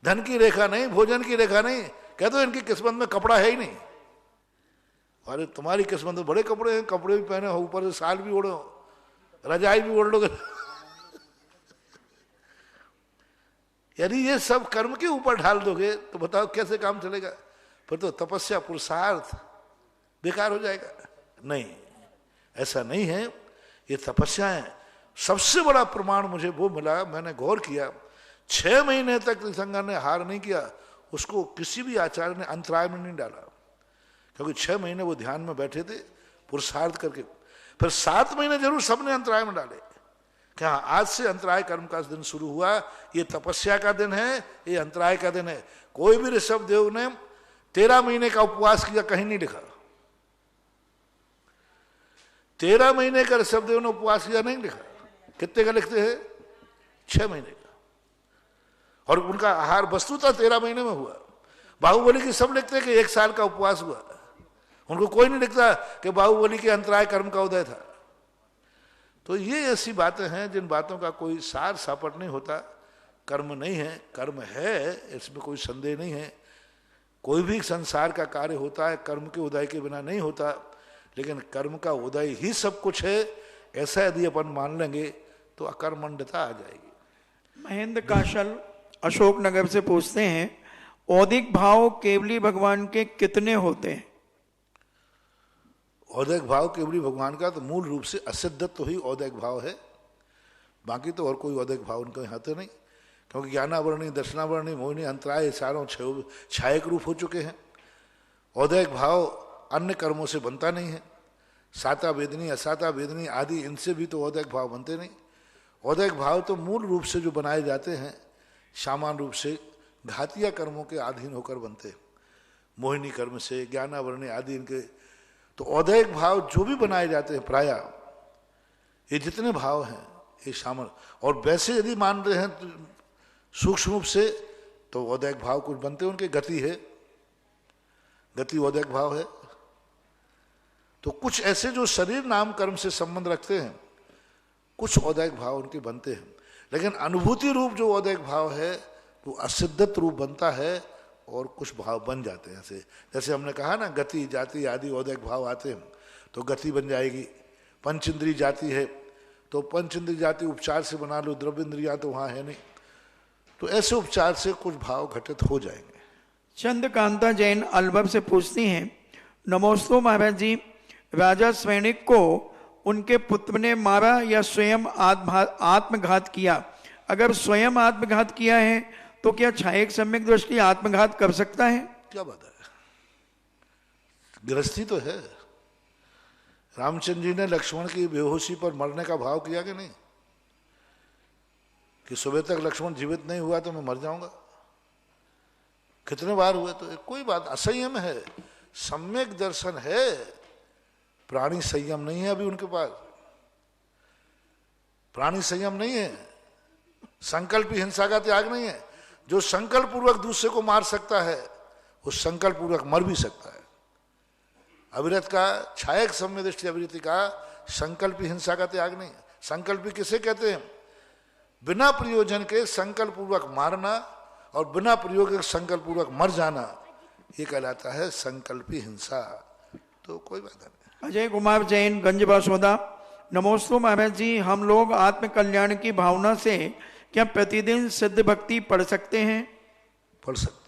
धन की रेखा नहीं, भोजन की रेखा नहीं। कहते हो इनकी किस्मत में कपड़ा है ही नहीं। अरे तुम्हारी किस्मत में बड़े कपड़े हैं, कपड़े भी पहने हो, ऊपर से साल भी ओढ़ो, रजाई भी ओढ़ लोगे। यदि ये सब कर्म के ऊपर ढाल दोगे तो बताओ कैसे काम चलेगा। फिर तो तपस्या पुरुषार्थ बेकार हो जाएगा। नहीं, ऐसा नहीं है। ये तपस्याएं, सबसे बड़ा प्रमाण मुझे वो मिला, मैंने गौर किया, 6 महीने तक तीर्थंकर ने हार नहीं किया, उसको किसी भी आचार्य ने अंतराय में नहीं डाला, क्योंकि 6 महीने वो ध्यान में बैठे थे पुरुषार्थ करके। फिर 7 महीने जरूर सबने अंतराय में डाले कि हाँ आज से अंतराय कर्म का दिन शुरू हुआ, ये तपस्या का दिन है, ये अंतराय का दिन है। कोई भी ऋषभ देव ने 13 महीने का उपवास किया कहीं नहीं लिखा। 13 महीने का ऋषभ देव ने उपवास किया नहीं लिखा। कितने का लिखते हैं, 6 महीने का। और उनका आहार वस्तुतः 13 महीने में हुआ। बाहुबली की सब लिखते हैं कि 1 साल का उपवास हुआ, उनको कोई नहीं लिखता कि बाहुबली के अंतराय कर्म का उदय था। तो ये ऐसी बातें हैं जिन बातों का कोई सार सापट नहीं होता। कर्म नहीं है, कर्म है, इसमें कोई संदेह नहीं है। कोई भी संसार का कार्य होता है कर्म के उदय के बिना नहीं होता, लेकिन कर्म का उदय ही सब कुछ है, ऐसा यदि अपन मान लेंगे तो अकर्मण्यता आ जाएगी। महेंद्र काशल अशोकनगर से पूछते हैं, औदिक भाव केवली भगवान के कितने होते हैं? औदैक भाव केवली भगवान का तो मूल रूप से असिद्धत्व ही औदैक भाव है। बाकी तो और कोई औदैक भाव उनके यहाँ तो नहीं, क्योंकि ज्ञानावरणी, दर्शनावरणी, मोहिनी, अंतराय चारों छायक रूप हो चुके हैं। औदैक भाव अन्य कर्मों से बनता नहीं है। साता वेदनी, असाता वेदनी आदि इनसे भी तो औदैक भाव बनते नहीं। औदैक भाव तो मूल रूप से जो बनाए जाते हैं सामान्य रूप से घातिया कर्मों के अधीन होकर बनते हैं, मोहिनी कर्म से, ज्ञानावरणी आदि इनके। तो औदैक भाव जो भी बनाए जाते हैं प्राय ये जितने भाव हैं ये शामिल। और वैसे यदि मान रहे हैं तो सूक्ष्म रूप से तो औदैक भाव कुछ बनते हैं, उनके गति है, गति औदैक भाव है। तो कुछ ऐसे जो शरीर नाम कर्म से संबंध रखते हैं, कुछ औदैक भाव उनके बनते हैं। लेकिन अनुभूति रूप जो औदैक भाव है वो असिद्धत रूप बनता है, और कुछ भाव बन जाते हैं। जैसे हमने कहा ना, गति जाति आदि औदैक भाव आते हैं तो गति बन जाएगी। पंचेंद्री जाति है तो पंचेंद्री जाति उपचार से बना लो, द्रव्य इंद्रिया तो वहाँ है नहीं, तो ऐसे उपचार से कुछ भाव घटित हो जाएंगे। चंद्रकांता जैन अलवर से पूछती हैं, नमोस्तु महाराज जी, राजा सैनिक को उनके पुत्र ने मारा या स्वयं आत्मघात किया? अगर स्वयं आत्मघात किया है तो क्या छायक सम्यक दृष्टि आत्मघात कर सकता है? क्या बात है, गृहस्थी तो है। रामचंद्र जी ने लक्ष्मण की बेहोशी पर मरने का भाव किया कि नहीं, कि सुबह तक लक्ष्मण जीवित नहीं हुआ तो मैं मर जाऊंगा। कितने बार हुए? तो कोई बात, असंयम है, सम्यक दर्शन है, प्राणी संयम नहीं है अभी उनके पास। प्राणी संयम नहीं है, संकल्प हिंसा का त्याग नहीं है। जो संकल्प पूर्वक दूसरे को मार सकता है वो संकल्प पूर्वक मर भी सकता है। अविरत का छायक सम्य दृष्टि अविरति का संकल्प हिंसा का त्याग नहीं है। संकल्प किसे कहते हैं? बिना प्रयोजन के संकल्प पूर्वक मारना और बिना प्रयोग के संकल्प पूर्वक मर जाना, ये कहलाता है संकल्पी हिंसा। तो कोई बात नहीं। अजय कुमार जैन गंज बासोदा, नमोस्तु महाराज जी, हम लोग आत्मकल्याण की भावना से क्या प्रतिदिन सिद्ध भक्ति पढ़ सकते हैं? पढ़ सकते।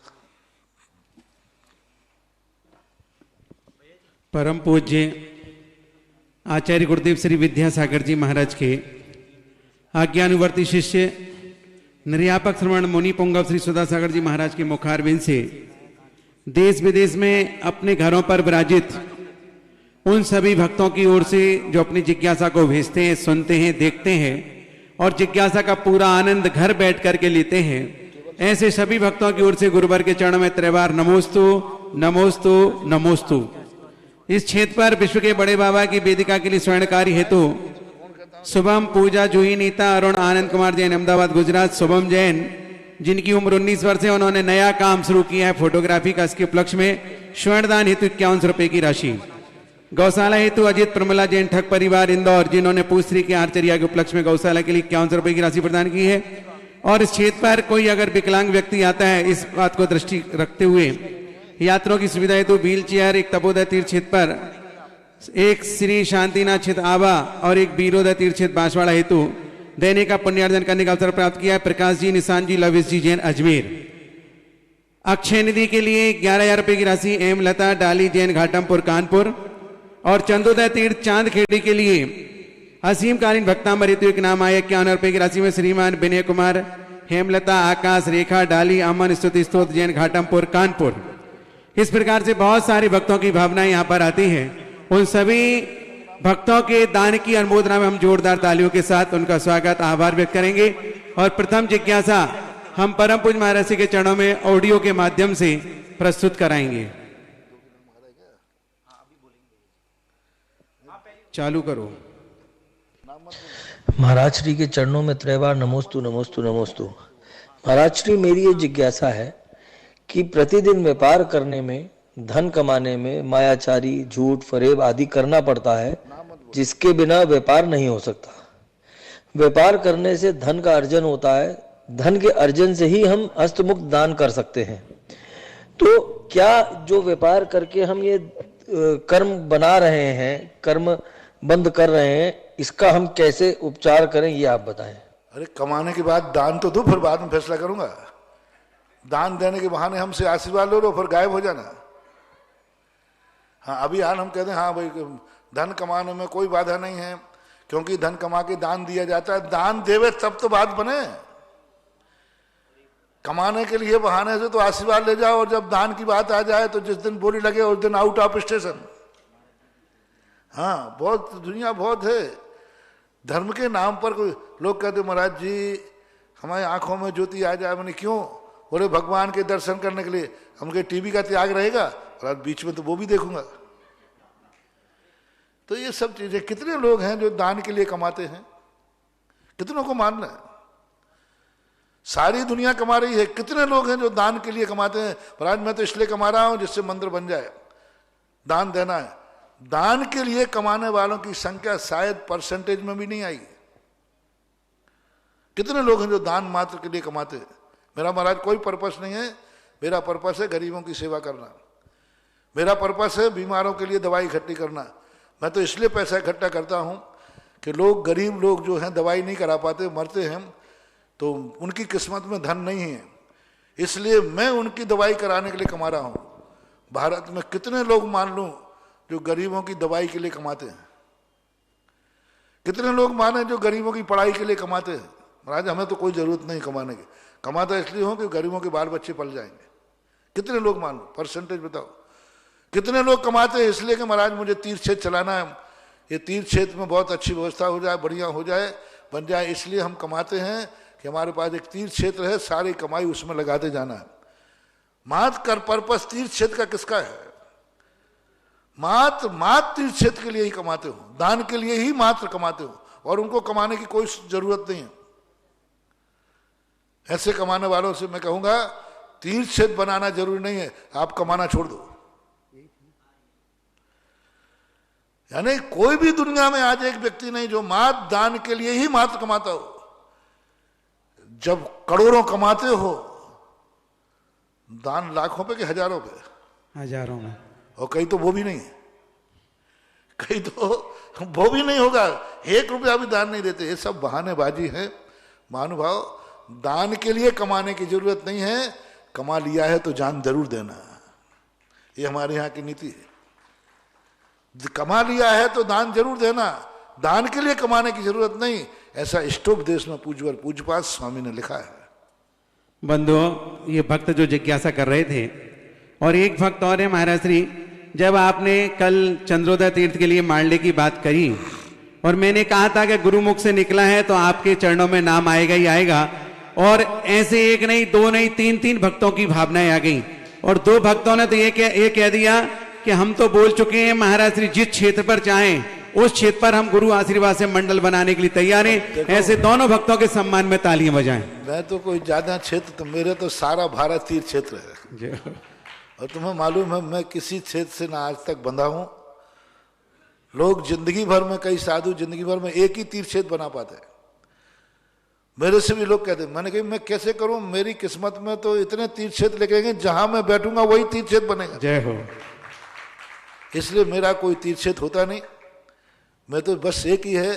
परम पूज्य आचार्य गुरुदेव श्री विद्यासागर जी महाराज के आज्ञानुवर्ती शिष्य निर्यापक श्रवण मुनि पुंगव श्री सुधासागर जी महाराज के मुखारविंद से देश विदेश में अपने घरों पर विराजित उन सभी भक्तों की ओर से जो अपनी जिज्ञासा को भेजते हैं, सुनते हैं, देखते हैं और जिज्ञासा का पूरा आनंद घर बैठ करके लेते हैं, ऐसे सभी भक्तों की ओर से गुरुवर के चरणों में त्रैवार नमोस्तु नमोस्तु नमोस्तु। इस क्षेत्र पर विश्व के बड़े बाबा की वेदिका के लिए स्वर्णकारी हेतु शुभम पूजा जूही नीता अरुण आनंद कुमार जैन अहमदाबाद गुजरात, शुभम जैन जिनकी उम्र 19 वर्ष है, उन्होंने नया काम शुरू किया है फोटोग्राफी का। इसके उपलक्ष्य में स्वर्णदान हेतु 51 रुपए की राशि। गौशाला हेतु अजित प्रमिला जैन ठग परिवार इंदौर, जिन्होंने पूसरी के आर्चरिया के उपलक्ष्य में गौशाला के लिए 51 रुपए की राशि प्रदान की है। और इस क्षेत्र पर कोई अगर विकलांग व्यक्ति आता है, इस बात को दृष्टि रखते हुए यात्रियों की सुविधा हेतु व्हील चेयर एक तपोदय तीर्थ क्षेत्र पर, एक श्री शांतिनाथ क्षेत्र आवा और एक बीरोदय तीर्थ क्षेत्र बांसवाड़ा हेतु देने का पुण्यार्जन करने का अवसर प्राप्त किया है। प्रकाश जी, निशान जी, लविश जी जैन अजमेर। अक्षय निधि के लिए 11,000 रुपए की राशि एम लता डाली जैन घाटमपुर कानपुर। और चंदोदय तीर्थ चांद खेड़ी के लिए असीमकालीन भक्तांबर हेतु एक नाम आया 51 रुपए की राशि में श्रीमान विनय कुमार, हेमलता, आकाश, रेखा, डाली, अमन, स्तुति स्तोत्र जैन घाटमपुर कानपुर। इस प्रकार से बहुत सारे भक्तों की भावनाएं यहाँ पर आती हैं। उन सभी भक्तों के दान की अनुमोदना में हम जोरदार तालियों के साथ उनका स्वागत, आभार व्यक्त करेंगे। और प्रथम जिज्ञासा हम परम पूज्य महाराज जी के चरणों में ऑडियो के माध्यम से प्रस्तुत कराएंगे। चालू करो। महाराज श्री के चरणों में त्रैवार नमोस्तु नमोस्तु नमोस्तु। महाराज श्री, मेरी ये जिज्ञासा है कि प्रतिदिन व्यापार करने में, धन कमाने में मायाचारी, झूठ, फरेब आदि करना पड़ता है, जिसके बिना व्यापार नहीं हो सकता। व्यापार करने से धन का अर्जन होता है, धन के अर्जन से ही हम हस्तमुक्त दान कर सकते हैं। तो क्या जो व्यापार करके हम ये कर्म बना रहे हैं, कर्म बंद कर रहे हैं, इसका हम कैसे उपचार करें, ये आप बताएं। अरे कमाने के बाद दान तो दो, फिर बाद में फैसला करूंगा। दान देने के बहाने हमसे आशीर्वाद लो फिर गायब हो जाना। हाँ, अभी हाल हम कहते हैं हाँ भाई धन कमाने में कोई बाधा नहीं है, क्योंकि धन कमा के दान दिया जाता है। दान देवे तब तो बात बने। कमाने के लिए बहाने से तो आशीर्वाद ले जाओ, और जब दान की बात आ जाए तो जिस दिन बोली लगे उस दिन आउट ऑफ स्टेशन। हाँ, बहुत दुनिया बहुत है। धर्म के नाम पर कोई लोग कहते महाराज जी हमारी आंखों में ज्योति आ जाए। मैंने क्यों? बोले भगवान के दर्शन करने के लिए। हमके टीवी का त्याग रहेगा और बीच में तो वो भी देखूंगा। तो ये सब चीजें, कितने लोग हैं जो दान के लिए कमाते हैं? कितनों को मानना है? सारी दुनिया कमा रही है, कितने लोग हैं जो दान के लिए कमाते हैं? महाराज मैं तो इसलिए कमा रहा हूं जिससे मंदिर बन जाए, दान देना है। दान के लिए कमाने वालों की संख्या शायद परसेंटेज में भी नहीं आई। कितने लोग हैं जो दान मात्र के लिए कमाते हैं? मेरा महाराज कोई पर्पस नहीं है। मेरा पर्पस है गरीबों की सेवा करना। मेरा पर्पस है बीमारों के लिए दवाई इकट्ठी करना। मैं तो इसलिए पैसा इकट्ठा करता हूं कि लोग, गरीब लोग जो हैं दवाई नहीं करा पाते, मरते हैं, तो उनकी किस्मत में धन नहीं है, इसलिए मैं उनकी दवाई कराने के लिए कमा रहा हूं। भारत में कितने लोग मान लूं जो गरीबों की दवाई के लिए कमाते हैं? कितने लोग माने जो गरीबों की पढ़ाई के लिए कमाते हैं? महाराज हमें तो कोई जरूरत नहीं कमाने की, कमाता इसलिए हो कि गरीबों के बाल बच्चे पल जाएंगे। कितने लोग मान लो, परसेंटेज बताओ। कितने लोग कमाते हैं इसलिए कि महाराज मुझे तीर्थ क्षेत्र चलाना है, ये तीर्थ क्षेत्र में बहुत अच्छी व्यवस्था हो जाए, बढ़िया हो जाए, बन जाए, इसलिए हम कमाते हैं कि हमारे पास एक तीर्थ क्षेत्र है, सारी कमाई उसमें लगाते जाना है। मात्र कर पर्पस तीर्थ क्षेत्र का किसका है? मात्र तीर्थ क्षेत्र के लिए ही कमाते हो, दान के लिए ही मात्र कमाते हो, और उनको कमाने की कोई जरूरत नहीं है। ऐसे कमाने वालों से मैं कहूंगा तीर्थ क्षेत्र बनाना जरूरी नहीं है, आप कमाना छोड़ दो। यानी कोई भी दुनिया में आज एक व्यक्ति नहीं जो मात्र दान के लिए ही मात्र कमाता हो। जब करोड़ों कमाते हो, दान लाखों पे कि हजारों पे? हजारों में। और कहीं तो वो भी नहीं, कहीं तो वो भी नहीं होगा, 1 रुपया भी दान नहीं देते। ये सब बहानेबाजी है महानुभाव। दान के लिए कमाने की जरूरत नहीं है, कमा लिया है तो जान जरूर देना, ये हमारे यहाँ की नीति है। कमा लिया है तो दान जरूर देना, दान के लिए कमाने की जरूरत नहीं। ऐसा इष्टोपदेश में पूज्यपाद स्वामी ने लिखा है। बंधुओं, ये भक्त जो जिज्ञासा कर रहे थे, और एक भक्त और है महाराज श्री, जब आपने कल चंद्रोदय तीर्थ के लिए मांडले की बात करी और मैंने कहा था कि गुरुमुख से निकला है तो आपके चरणों में नाम आएगा ही आएगा, और ऐसे एक नहीं, दो नहीं, तीन भक्तों की भावनाएं आ गई, और दो भक्तों ने तो ये कह दिया कि हम तो बोल चुके हैं महाराज श्री, जिस क्षेत्र पर चाहें उस क्षेत्र पर हम गुरु आशीर्वाद से मंडल बनाने के लिए तैयार हैं। ऐसे दोनों भक्तों के सम्मान में तालियां बजाएं। मैं तो कोई ज्यादा क्षेत्र, तो मेरे तो सारा भारत तीर्थ क्षेत्र है, और तुम्हें मालूम है मैं किसी क्षेत्र से ना आज तक बंधा हूं। लोग जिंदगी भर में, कई साधु जिंदगी भर में एक ही तीर्थ क्षेत्र बना पाते हैं। मेरे से भी लोग कहते हैं, मैंने कहा मैं कैसे करूं, मेरी किस्मत में तो इतने तीर्थ क्षेत्र लिखेंगे, जहां मैं बैठूंगा वही तीर्थ क्षेत्र बनेगा। जय हो। इसलिए मेरा कोई तीर्थ क्षेत्र होता नहीं, मैं तो बस एक ही है,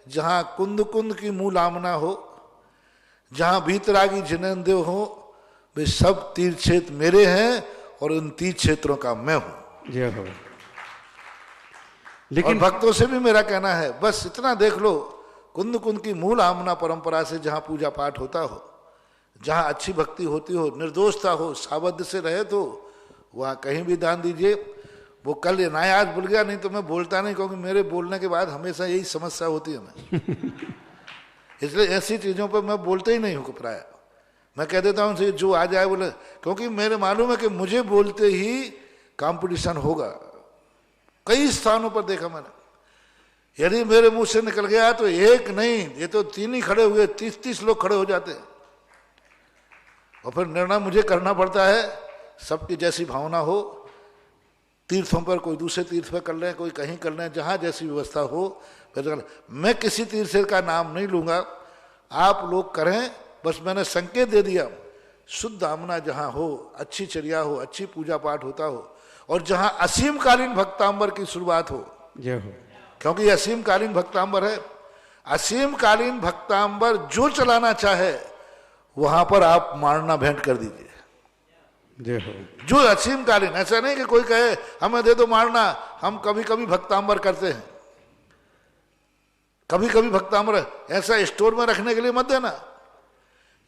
जहां कुंद कुंद की मूल आमना हो, जहां भीतरागी जिनेंद्र हो, वे सब तीर्थ क्षेत्र मेरे हैं और उन तीर्थ क्षेत्रों का मैं हूं। जय हो। लेकिन भक्तों से भी मेरा कहना है, बस इतना देख लो, कुंद कुंद की मूल आमना परंपरा से जहां पूजा पाठ होता हो, जहां अच्छी भक्ति होती हो, निर्दोषता हो, सावध से रहे, तो वहां कहीं भी दान दीजिए। वो कल नया आज भूल गया, नहीं तो मैं बोलता नहीं, क्योंकि मेरे बोलने के बाद हमेशा यही समस्या होती है मैं इसलिए ऐसी चीजों पर मैं बोलते ही नहीं हूँ प्राय। मैं कह देता हूँ जो आ जाए बोले, क्योंकि मेरे मालूम है कि मुझे बोलते ही कंपटीशन होगा। कई स्थानों पर देखा मैंने, यदि मेरे मुंह से निकल गया तो एक नहीं, ये तो तीन ही खड़े हुए, 30 लोग खड़े हो जाते हैं, और फिर निर्णय मुझे करना पड़ता है। सबकी जैसी भावना हो, तीर्थों पर कोई दूसरे तीर्थ पर कर लें, कोई कहीं कर लें, जहां जैसी व्यवस्था हो। मैं किसी तीर्थ का नाम नहीं लूंगा, आप लोग करें, बस मैंने संकेत दे दिया। शुद्ध आमना जहां हो, अच्छी चर्या हो, अच्छी पूजा पाठ होता हो, और जहां असीम कालीन भक्तांबर की शुरुआत हो, क्योंकि असीम कालीन भक्तांबर है। असीम कालीन भक्तांबर जो चलाना चाहे वहां पर आप मारना भेंट कर दीजिए। जो असीम कालीन, ऐसा नहीं कि कोई कहे हमें दे दो मारना, हम कभी कभी भक्तांबर करते हैं, कभी कभी भक्तांबर, ऐसा स्टोर में रखने के लिए मत देना।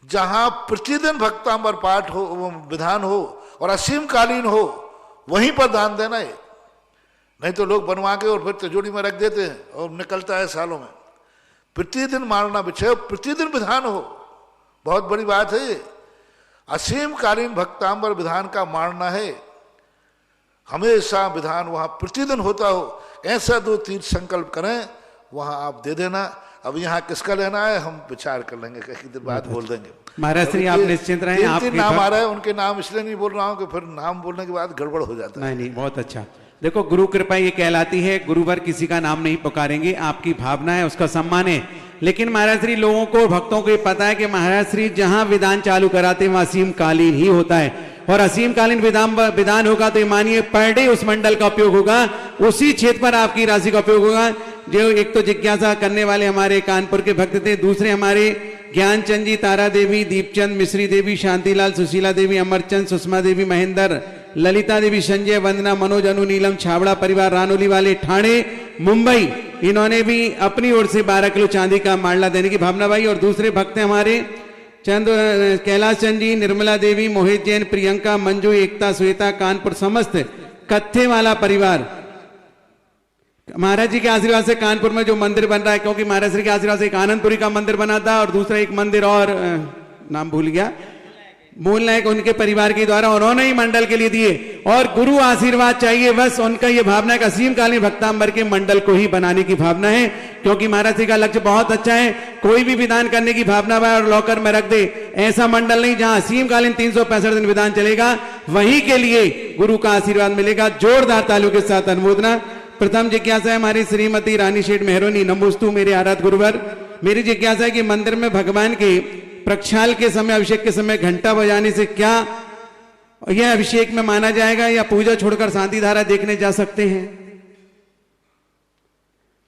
जहां प्रतिदिन भक्तांबर पाठ हो, विधान हो और असीम कालीन हो, वहीं पर दान देना है। नहीं तो लोग बनवा के और फिर तिजोरी में रख देते हैं और निकलता है सालों में। प्रतिदिन मारना बिछे, प्रतिदिन विधान हो, बहुत बड़ी बात है ये। असीम कालीन भक्तांबर विधान का मारना है, हमेशा विधान वहां प्रतिदिन होता हो। ऐसा 2 तीर्थ संकल्प करें, वहां आप दे देना। अब यहाँ किसका लेना है हम विचार कर लेंगे, कहीं देर बाद बोल देंगे। महाराज श्री आप निश्चिंत रहें, आपके नाम आ रहा है, उनके नाम इसलिए नहीं बोल रहा हूँ कि फिर नाम बोलने के बाद गड़बड़ हो जाता है। नहीं, बहुत अच्छा। देखो, गुरु कृपा ये कहलाती है, गुरुवर किसी का नाम नहीं पुकारेंगे, आपकी भावना है, उसका सम्मान है। लेकिन महाराज श्री लोगों को, भक्तों को ये पता है कि महाराज श्री जहां विधान चालू कराते हैं वहां असीम कालीन ही होता है, और असीम कालीन विधान होगा तो मानिए पर डे उस मंडल का उपयोग होगा, उसी क्षेत्र पर आपकी राशि का उपयोग होगा। जो एक तो जिज्ञासा करने वाले हमारे कानपुर के भक्त थे, दूसरे हमारे ज्ञानचंद जी, तारा देवी, दीपचंद, मिश्री देवी, शांतिलाल, सुशीला देवी, अमरचंद, सुषमा देवी, महेंद्र, ललिता देवी, संजय, वंदना, मनोज, अनु, नीलम, छाबड़ा परिवार, रानोली वाले, ठाणे, मुंबई, इन्होंने भी अपनी ओर से 12 किलो चांदी का मांडला देने की भावना भाई। और दूसरे भक्त हैं हमारे कैलाश चंद जी, निर्मला देवी, मोहित जैन, प्रियंका, मंजू, एकता, श्वेता, कानपुर, समस्त कत्थे वाला परिवार। महाराज जी के आशीर्वाद से कानपुर में जो मंदिर बन रहा है, क्योंकि महाराज श्री के आशीर्वाद से एक आनंदपुरी का मंदिर बना था, और दूसरा एक मंदिर और नाम भूल गया, मूल नायक उनके परिवार के द्वारा उन्होंने ही मंडल के लिए दिए। और गुरु आशीर्वाद चाहिए, बस उनका ये भावना है कि असीम कालीन भक्तांबर के मंडल को ही बनाने की भावना है, क्योंकि महाराज जी का लक्ष्य बहुत अच्छा है। कोई भी विधान करने की भावना है और लॉकर में रख दे, ऐसा मंडल नहीं जहां असीम कालीन 365 दिन विधान चलेगा, वहीं के लिए गुरु का आशीर्वाद मिलेगा। जोरदार तालियों के साथ अनुमोदना। प्रथम जिज्ञासा है हमारी श्रीमती रानी शेठ मेहरोनी, नमोस्तु मेरे आराध गुरुवर। मेरी जिज्ञासा है कि मंदिर में भगवान के प्रक्षाल के समय, अभिषेक के समय घंटा बजाने से क्या यह अभिषेक में माना जाएगा, या पूजा छोड़कर शांति धारा देखने जा सकते हैं?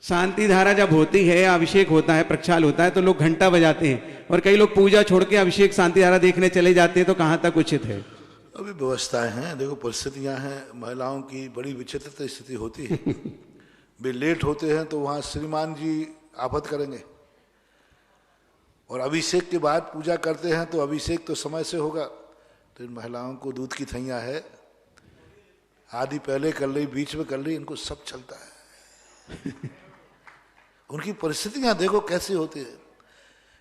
शांति धारा जब होती है, अभिषेक होता है, प्रक्षाल होता है, तो लोग घंटा बजाते हैं, और कई लोग पूजा छोड़ के अभिषेक शांति धारा देखने चले जाते हैं, तो कहां तक उचित है? अभी व्यवस्थाएं हैं, देखो परिस्थितियां हैं, महिलाओं की बड़ी विचित्र स्थिति होती है। वे लेट होते हैं तो वहां श्रीमान जी आफत करेंगे, और अभिषेक के बाद पूजा करते हैं तो अभिषेक तो समय से होगा, तो इन महिलाओं को दूध की थैया है, आदि पहले कर ली, बीच में कर ली, इनको सब चलता है। उनकी परिस्थितियां देखो कैसी होती है।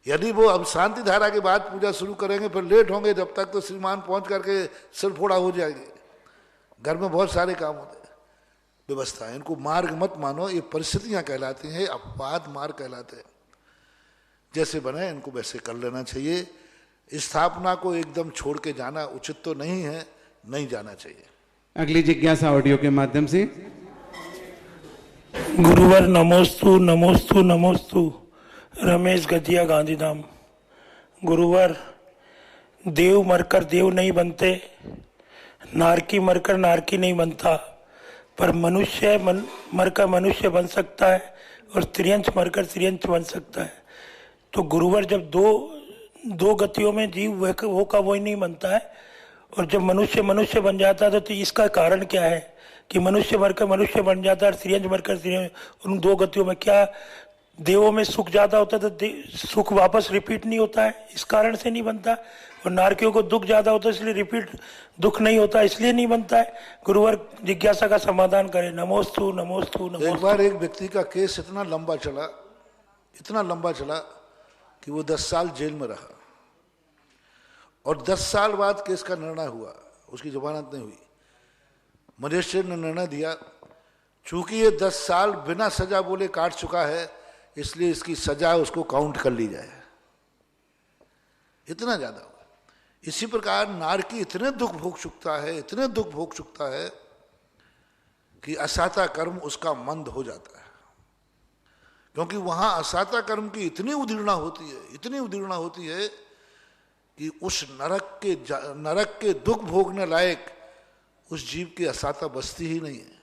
यदि वो अब शांति धारा के बाद पूजा शुरू करेंगे फिर लेट होंगे, जब तक तो श्रीमान पहुंच करके सिर फोड़ा हो जाएंगे। घर में बहुत सारे काम होते हैं, व्यवस्था है। इनको मार्ग मत मानो, ये परिस्थितियां कहलाती हैं, अपवाद मार्ग कहलाते हैं। जैसे बने इनको वैसे कर लेना चाहिए। स्थापना को एकदम छोड़ के जाना उचित तो नहीं है, नहीं जाना चाहिए। अगली जिज्ञासा ऑडियो के माध्यम से। गुरुवर नमोस्तु नमोस्तु नमोस्तु। रमेश गजिया गांधीधाम। गुरुवर, देव मरकर देव नहीं बनते, नारकी मरकर नारकी नहीं बनता, पर मनुष्य मरकर मनुष्य बन सकता है और त्रियंश मरकर त्रियंश बन सकता है। तो गुरुवर, जब दो गतियों में जीव वो का वही नहीं बनता है, और जब मनुष्य मनुष्य बन जाता है तो इसका कारण क्या है कि मनुष्य मरकर मनुष्य बन जाता है और त्रियंश मरकर त्रियंश? उन दो गतियों में क्या देवों में सुख ज्यादा होता है तो सुख वापस रिपीट नहीं होता है, इस कारण से नहीं बनता? और नारकियों को दुख ज्यादा होता है इसलिए रिपीट दुख नहीं होता, इसलिए नहीं बनता है? गुरुवर, जिज्ञासा का समाधान करें। नमोस्तु नमोस्तु नमोस्तु। एक बार एक व्यक्ति का केस इतना लंबा चला कि वो 10 साल जेल में रहा, और 10 साल बाद केस का निर्णय हुआ, उसकी जमानत नहीं हुई। मजिस्ट्रेट ने निर्णय दिया, चूंकि ये 10 साल बिना सजा बोले काट चुका है, इसलिए इसकी सजा उसको काउंट कर ली जाए। इतना ज्यादा हुआ। इसी प्रकार नारकी इतने दुख भोग चुकता है कि असाता कर्म उसका मंद हो जाता है, क्योंकि वहां असाता कर्म की इतनी उदीर्णा होती है कि उस नरक के दुख भोगने लायक उस जीव की असाता बसती ही नहीं है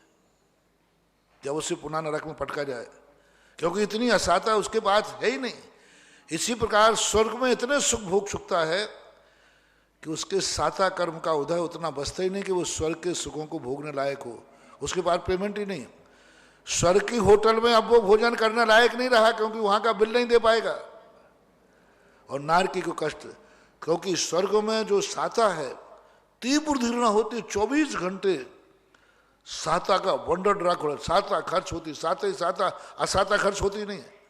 जब उसे पुनः नरक में पटका जाए, क्योंकि इतनी असाता उसके पास है ही नहीं। इसी प्रकार स्वर्ग में इतने सुख भोग चुकता है कि उसके साता कर्म का उदय उतना बसता ही नहीं कि वो स्वर्ग के सुखों को भोगने लायक हो, उसके पास पेमेंट ही नहीं। स्वर्ग की होटल में अब वो भोजन करने लायक नहीं रहा, क्योंकि वहां का बिल नहीं दे पाएगा। और नारकी को कष्ट, क्योंकि स्वर्ग में जो साता है तीव्र धीरणा होती, 24 घंटे साता का वंडर ड्रग हो, साता खर्च होती, साता असाता खर्च होती नहीं है।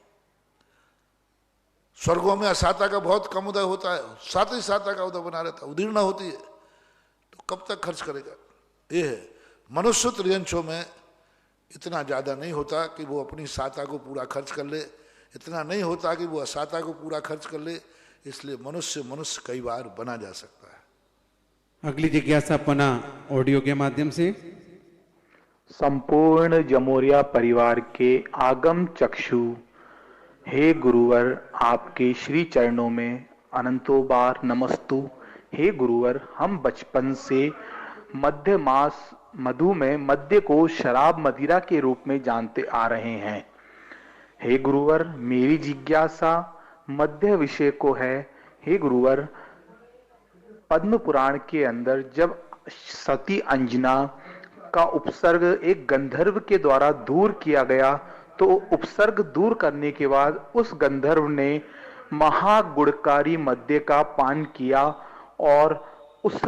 स्वर्गों में असाता का बहुत कम उदय होता है, साता का उदय बना रहता है, उदीर्णा होती है, तो कब तक खर्च करेगा? ये है। मनुष्य त्रियंशों में इतना ज्यादा नहीं होता कि वो अपनी साता को पूरा खर्च कर ले, इतना नहीं होता कि वो असाता को पूरा खर्च कर ले, इसलिए मनुष्य कई बार बना जा सकता है। अगली जिज्ञासा पुनः ऑडियो के माध्यम से। संपूर्ण जमोरिया परिवार के आगम चक्षु, हे गुरुवर, आपके श्री चरणों में अनंतों बार नमस्तु। हे गुरुवर, हम बचपन से मध्य मास मधु में मद्य को शराब मदिरा के रूप में जानते आ रहे हैं। हे गुरुवर, मेरी जिज्ञासा मध्य विषय को है। हे गुरुवर, पद्म पुराण के अंदर जब सती अंजना का उपसर्ग एक गंधर्व के द्वारा दूर किया गया, तो उपसर्ग दूर करने के बाद उस गंधर्व ने महागुणकारी मद्य का पान किया, और उस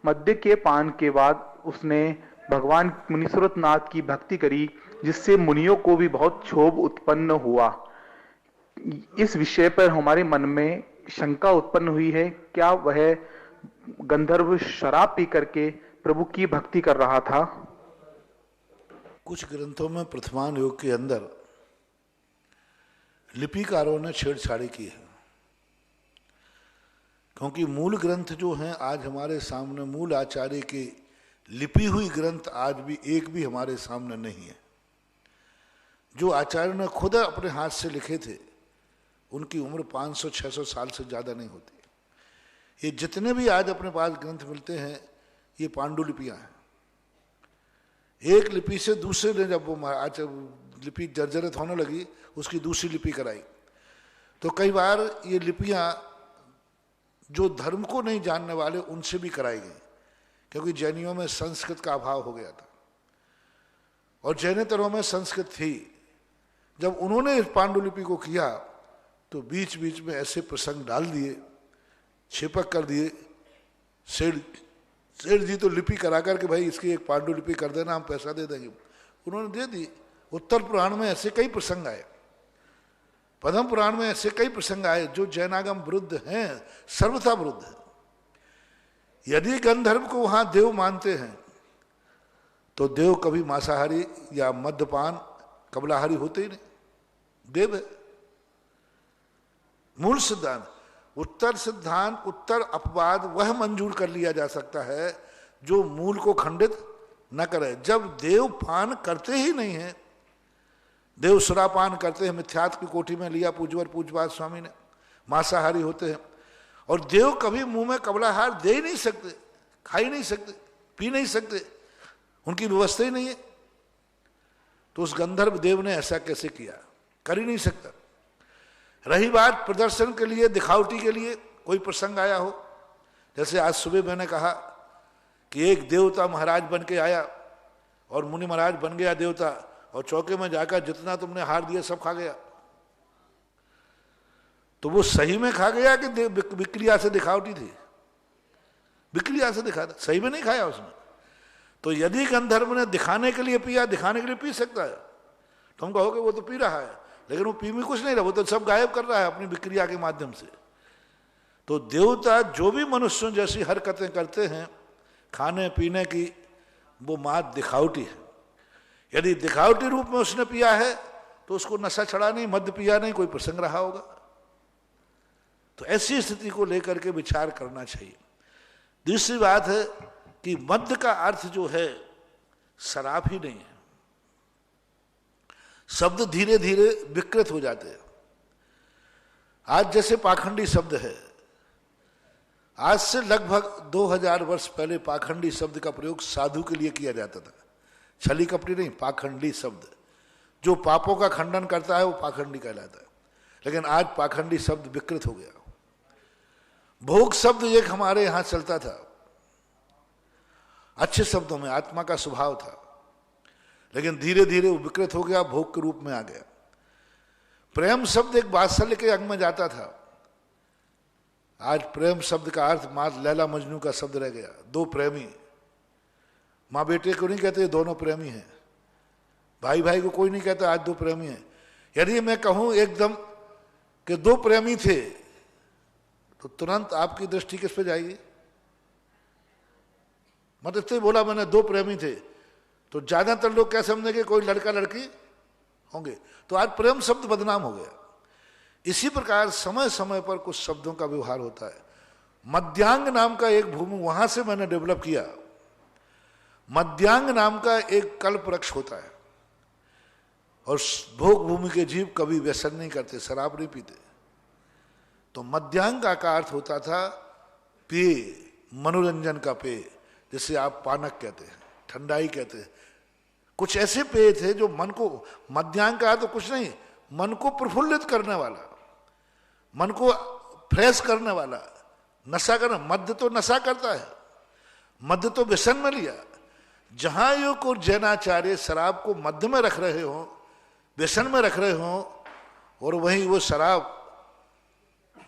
मद्य के पान के बाद उसने भगवान मुनीश्वरनाथ की भक्ति करी, जिससे मुनियों को भी बहुत क्षोभ उत्पन्न हुआ। इस विषय पर हमारे मन में शंका उत्पन्न हुई है, क्या वह गंधर्व शराब पी करके प्रभु की भक्ति कर रहा था? कुछ ग्रंथों में प्रथमान युग के अंदर लिपिकारों ने छेड़छाड़ी की है, क्योंकि मूल ग्रंथ जो हैं आज हमारे सामने, मूल आचार्य की लिपि हुई ग्रंथ आज भी एक भी हमारे सामने नहीं है। जो आचार्य ने खुद अपने हाथ से लिखे थे उनकी उम्र 500-600 साल से ज़्यादा नहीं होती। ये जितने भी आज अपने पास ग्रंथ मिलते हैं ये पांडुलिपियाँ हैं। एक लिपि से दूसरे ने जब वो आज लिपि जर्जरित होने लगी, उसकी दूसरी लिपि कराई, तो कई बार ये लिपियाँ जो धर्म को नहीं जानने वाले उनसे भी कराई गई, क्योंकि जैनियों में संस्कृत का अभाव हो गया था और जैनेतरों में संस्कृत थी। जब उन्होंने इस पांडुलिपि को किया तो बीच बीच में ऐसे प्रसंग डाल दिए, छिपक कर दिए। सेठ जी तो लिपि करा कर के भाई इसकी एक पांडुलिपि कर देना, हम पैसा दे देंगे, उन्होंने दे दी। उत्तर पुराण में ऐसे कई प्रसंग आए, पद्म पुराण में ऐसे कई प्रसंग आए जो जैनागम विरुद्ध हैं, सर्वथा विरुद्ध है। यदि गंधर्व को वहां देव मानते हैं तो देव कभी मांसाहारी या मद्यपान कबलाहारी होते ही नहीं, देव है। मूल सिद्धांत, उत्तर सिद्धांत, उत्तर अपवाद वह मंजूर कर लिया जा सकता है जो मूल को खंडित न करे। जब देव पान करते ही नहीं है, देव सुरापान करते हैं, मिथ्यात्व की कोटि में लिया पूजवर पूजपाद स्वामी ने, मांसाहारी होते हैं, और देव कभी मुंह में कबलाहार दे ही नहीं सकते, खा ही नहीं सकते, पी नहीं सकते, उनकी व्यवस्था ही नहीं है। तो उस गंधर्व देव ने ऐसा कैसे किया? कर ही नहीं सकता। रही बात प्रदर्शन के लिए, दिखावटी के लिए कोई प्रसंग आया हो, जैसे आज सुबह मैंने कहा कि एक देवता महाराज बन के आया और मुनि महाराज बन गया देवता, और चौके में जाकर जितना तुमने हार दिया सब खा गया। तो वो सही में खा गया कि विक्रिया से दिखावटी थी? विक्रिया से दिखा, सही में नहीं खाया उसने। तो यदि गंधर्व ने दिखाने के लिए पिया, दिखाने के लिए पी सकता है, तुम कहोगे वो तो पी रहा है, लेकिन वो पी में कुछ नहीं रहा, वो तो सब गायब कर रहा है अपनी विक्रिया के माध्यम से। तो देवता जो भी मनुष्यों जैसी हरकतें करते हैं खाने पीने की, वो मात दिखावटी है। यदि दिखावटी रूप में उसने पिया है तो उसको नशा चढ़ा नहीं, मद्य पिया नहीं, कोई प्रसंग रहा होगा। तो ऐसी स्थिति को लेकर के विचार करना चाहिए। दूसरी बात है कि मद्य का अर्थ जो है शराब ही नहीं है। शब्द धीरे धीरे विकृत हो जाते हैं। आज जैसे पाखंडी शब्द है, आज से लगभग 2000 वर्ष पहले पाखंडी शब्द का प्रयोग साधु के लिए किया जाता था। छली कपटी नहीं, पाखंडी शब्द। जो पापों का खंडन करता है वो पाखंडी कहलाता है। लेकिन आज पाखंडी शब्द विकृत हो गया। भोग शब्द एक हमारे यहां चलता था, अच्छे शब्दों में आत्मा का स्वभाव था, लेकिन धीरे धीरे वो विकृत हो गया, भोग के रूप में आ गया। प्रेम शब्द एक वात्सल्य के अंग में जाता था। आज प्रेम शब्द का अर्थ माँ लैला मजनू का शब्द रह गया। दो प्रेमी, माँ बेटे को नहीं कहते दोनों प्रेमी हैं, भाई भाई को कोई नहीं कहता आज दो प्रेमी हैं। यदि मैं कहूं एकदम कि दो प्रेमी थे तो तुरंत आपकी दृष्टि किस पे जाएगी? मतलब तो बोला मैंने दो प्रेमी थे तो ज्यादातर लोग क्या समझेंगे कोई लड़का लड़की होंगे। तो आज प्रेम शब्द बदनाम हो गया। इसी प्रकार समय समय पर कुछ शब्दों का व्यवहार होता है। मध्यांग नाम का एक भूमि वहां से मैंने डेवलप किया। मध्यांग नाम का एक कल्प वृक्ष होता है और भोग भूमि के जीव कभी व्यसन नहीं करते, शराब नहीं पीते। तो मध्यांग का अर्थ होता था पेय, मनोरंजन का पेय, जिसे आप पानक कहते हैं, ठंडाई कहते हैं। कुछ ऐसे पेय थे जो मन को, मध्यांग का तो कुछ नहीं, मन को प्रफुल्लित करने वाला, मन को फ्रेश करने वाला, नशा करना। मद्य तो नशा करता है, मद्य तो व्यसन में लिया। जहां यो को जैनाचार्य शराब को मध्य में रख रहे हो, व्यसन में रख रहे हो, और वहीं वो शराब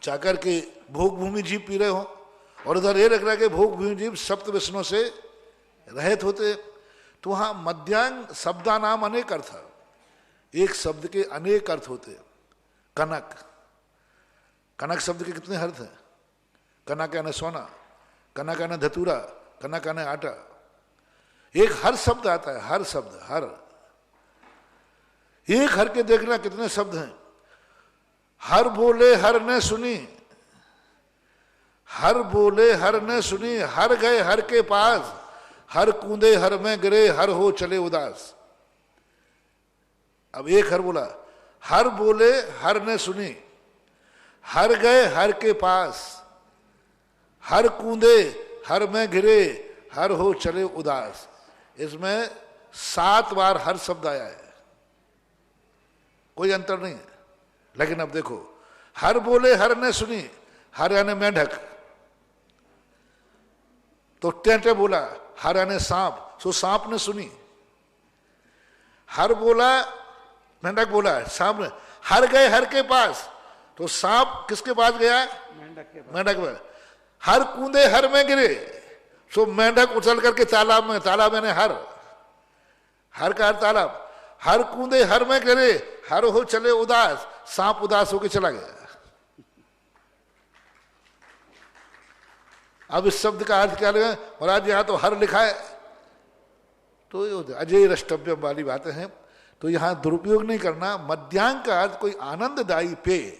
जाकर के भोग भूमि जीव पी रहे हो, और उधर ये रख रहा कि भोग भूमि जीव सप्त व्यसनों से रहित होते। तो वहां मध्यांग शब्दा नाम अनेक अर्थ है, एक शब्द के अनेक अर्थ होते। कनक, कनक शब्द के कितने अर्थ हैं? कनक यानी सोना, कनक यानी धतूरा, कनक यानी आटा। एक हर शब्द आता है, हर शब्द, हर एक हर के देखना कितने शब्द हैं। हर बोले हर ने सुनी, हर बोले हर ने सुनी, हर गए हर के पास, हर कूदे हर में गिरे, हर हो चले उदास। अब एक हर बोला, हर बोले हर ने सुनी, हर गए हर के पास, हर कूदे हर में गिरे, हर हो चले उदास। इसमें 7 बार हर शब्द आया है, कोई अंतर नहीं है। लेकिन अब देखो, हर बोले हर ने सुनी, हर यानी मेंढक, तो टेंटे बोला, हर यानी सांप, सो सांप ने सुनी। हर बोला, मेंढक बोला, सांप ने। हर गए हर के पास, तो सांप किसके पास गया? मेंढक में। हर कूदे हर में गिरे, सो मेंढक उछल करके तालाब में, तालाब यानी हर का हर तालाब, हर कूदे हर में गिरे, हर हो चले उदास, सांप उदास होके चला गया। अब इस शब्द का अर्थ क्या लगा? महाराज यहां तो हर लिखा है, तो अजय रष्टव्यम वाली बातें हैं, तो यहां दुरुपयोग नहीं करना। मध्यांग का अर्थ कोई आनंददायी पेय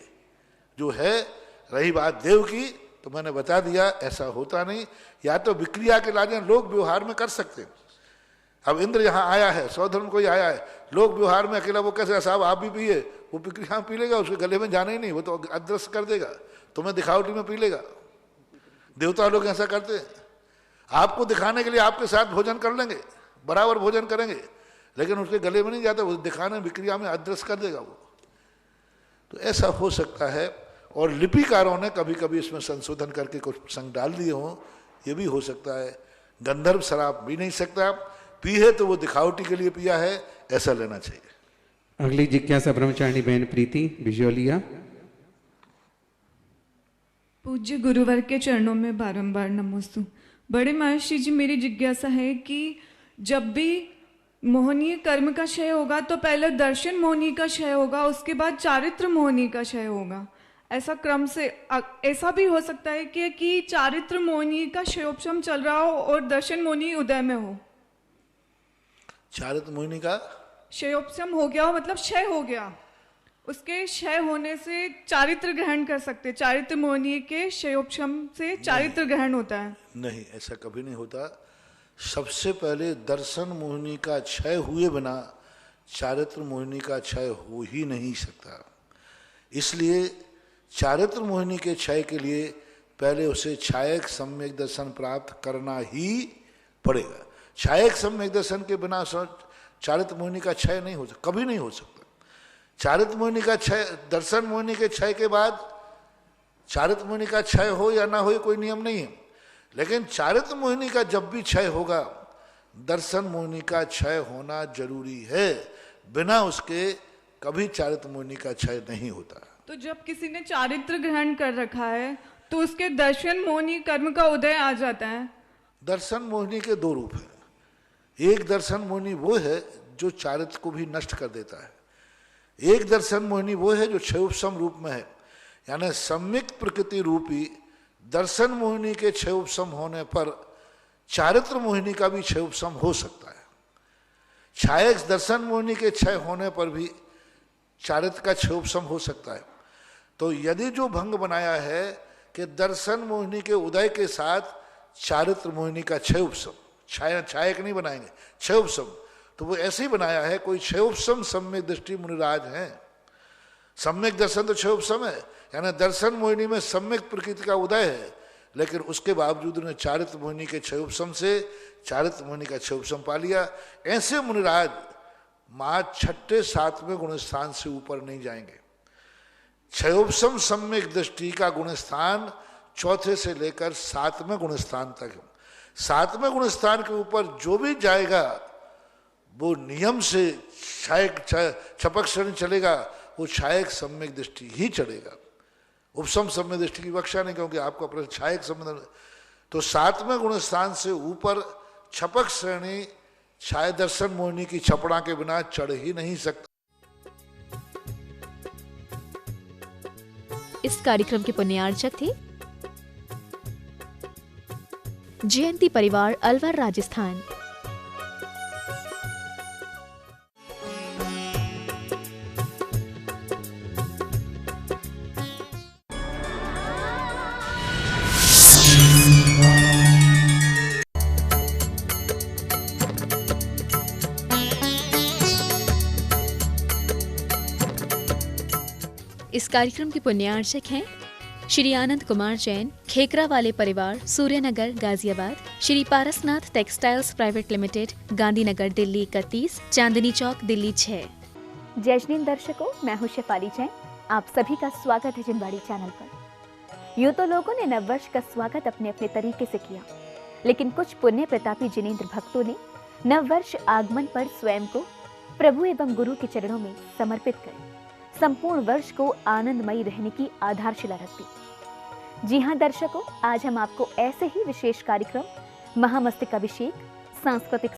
जो है। रही बात देव की, तो मैंने बता दिया ऐसा होता नहीं। या तो विक्रिया के लाजे लोग व्यवहार में कर सकते हैं। अब इंद्र यहाँ आया है, सौधर्म कोई आया है, लोग व्यवहार में अकेला वो कैसे, साहब आप भी पिए, वो विक्रिया में पी लेगा, उसके गले में जाना ही नहीं, वो तो अदृश्य कर देगा, तुम्हें दिखावटी में पी लेगा। देवता लोग ऐसा करते हैं, आपको दिखाने के लिए आपके साथ भोजन कर लेंगे, बराबर भोजन करेंगे, लेकिन उसके गले में नहीं जाता, वो दिखाने विक्रिया में अदृश्य कर देगा वो। तो ऐसा हो सकता है। और लिपिकारों ने कभी कभी इसमें संशोधन करके कुछ प्रसंग डाल दिए हों, ये भी हो सकता है। गंधर्व शराब पी नहीं सकता, पी है तो वो दिखावटी के लिए पिया है, ऐसा लेना चाहिए। अगली जिज्ञासा ब्रह्मचारिणी बहन प्रीति बिजौलिया। पूज्य गुरुवर के चरणों में बारंबार नमोस्तु। बड़े महर्षि जी, मेरी जिज्ञासा है कि जब भी मोहनीय कर्म का क्षय होगा तो पहले दर्शन मोहनी का क्षय होगा, उसके बाद चारित्र मोहनी का क्षय होगा, ऐसा क्रम से। ऐसा भी हो सकता है कि चारित्र मोहनी का क्षयोपशम चल रहा हो और दर्शन मोहनी उदय में हो। चारित्र मोहिनी का क्षयोपशम हो गया हो, मतलब क्षय हो गया, उसके क्षय होने से चारित्र ग्रहण कर सकते। चारित्र मोहनी के क्षयोपशम से चारित्र ग्रहण होता है। नहीं, ऐसा कभी नहीं होता। सबसे पहले दर्शन मोहिनी का क्षय हुए बिना चारित्र मोहिनी का क्षय हो ही नहीं सकता। इसलिए चारित्र मोहिनी के क्षय के लिए पहले उसे छायक सम्यक दर्शन प्राप्त करना ही पड़ेगा। छायक सम्यक दर्शन के बिना चारित्र मोहिनी का क्षय नहीं हो सकता, कभी नहीं हो सकता। चारित्र मोहिनी का क्षय, दर्शन मोहिनी के क्षय के बाद चारित्र मोहिनी का क्षय हो या ना हो कोई नियम नहीं है, लेकिन चारित्र मोहिनी का जब भी क्षय होगा दर्शन मोहिनी का क्षय होना जरूरी है, बिना उसके कभी चारित्र मोहिनी का क्षय नहीं होता। तो जब किसी ने चारित्र ग्रहण कर रखा है तो उसके दर्शन मोहिनी कर्म का उदय आ जाता है। दर्शन मोहिनी के दो रूप हैं। एक दर्शन मोहिनी वो है जो चारित्र को भी नष्ट कर देता है, एक दर्शन मोहिनी वो है जो क्षयोपशम रूप में है, यानी सम्यक प्रकृति रूपी दर्शन मोहिनी के क्षयोपशम होने पर चारित्र मोहिनी का भी क्षयोपशम हो सकता है। छायक दर्शन मोहिनी के क्षय होने पर भी चारित्र का क्षयोपशम हो सकता है। तो यदि जो भंग बनाया है कि दर्शन मोहिनी के उदय के साथ चारित्र मोहिनी का क्षयोपशम, छायक नहीं बनाएंगे, क्षयोपशम, तो वो ऐसे ही बनाया है। कोई क्षयोपशम सम्यक दृष्टि मुनिराज है, सम्यक दर्शन तो क्षयोपशम है, यानी दर्शन मोहिनी में सम्यक प्रकृति का उदय है, लेकिन उसके बावजूद उन्हें चारित्र मोहिनी के क्षयोपशम से चारित्र मोहिनी का क्षयोपशम पा लिया। ऐसे मुनिराज मां छठे सातवें गुण स्थान से ऊपर नहीं जाएंगे। क्षयोपशम सम्यक दृष्टि का गुण स्थान चौथे से लेकर सातवें गुण स्थान तक है। सातवें गुण स्थान के ऊपर जो भी जाएगा वो नियम से छपक श्रेणी चलेगा, वो छायक सम्यक दृष्टि ही चलेगा, उपशम सम्यक दृष्टि की बख्शा नहीं, क्योंकि आपका प्रश्न छायक सम्यक। तो सातवें गुण स्थान से ऊपर छपक श्रेणी छाया दर्शन मोहिनी की छपड़ा के बिना चढ़ ही नहीं सकता। इस कार्यक्रम के पुण्यार्चक थे जयंती परिवार अलवर राजस्थान। इस कार्यक्रम के पुण्यार्चक हैं श्री आनंद कुमार जैन, खेकरा वाले परिवार, Suryanagar, Ghaziabad. Shri Parasnath textiles private limited, Gandhinagar, Delhi 31, Chandni Chowk, Delhi 6। जय जिन दर्शकों, मैं हूं शेफाली जैन। आप सभी का स्वागत है जिनवाड़ी चैनल पर। यूं तो लोगों ने नववर्ष का स्वागत अपने अपने तरीके से किया, लेकिन कुछ पुण्य प्रतापी जिनेंद्र भक्तों ने नववर्ष आगमन पर स्वयं को प्रभु एवं गुरु के चरणों में समर्पित कर संपूर्ण वर्ष को आनंदमयी रहने की आधारशिला रखती। जी हां दर्शकों, आज हम आपको ऐसे ही विशेष कार्यक्रम महामस्तकाभिषेक, सांस्कृतिक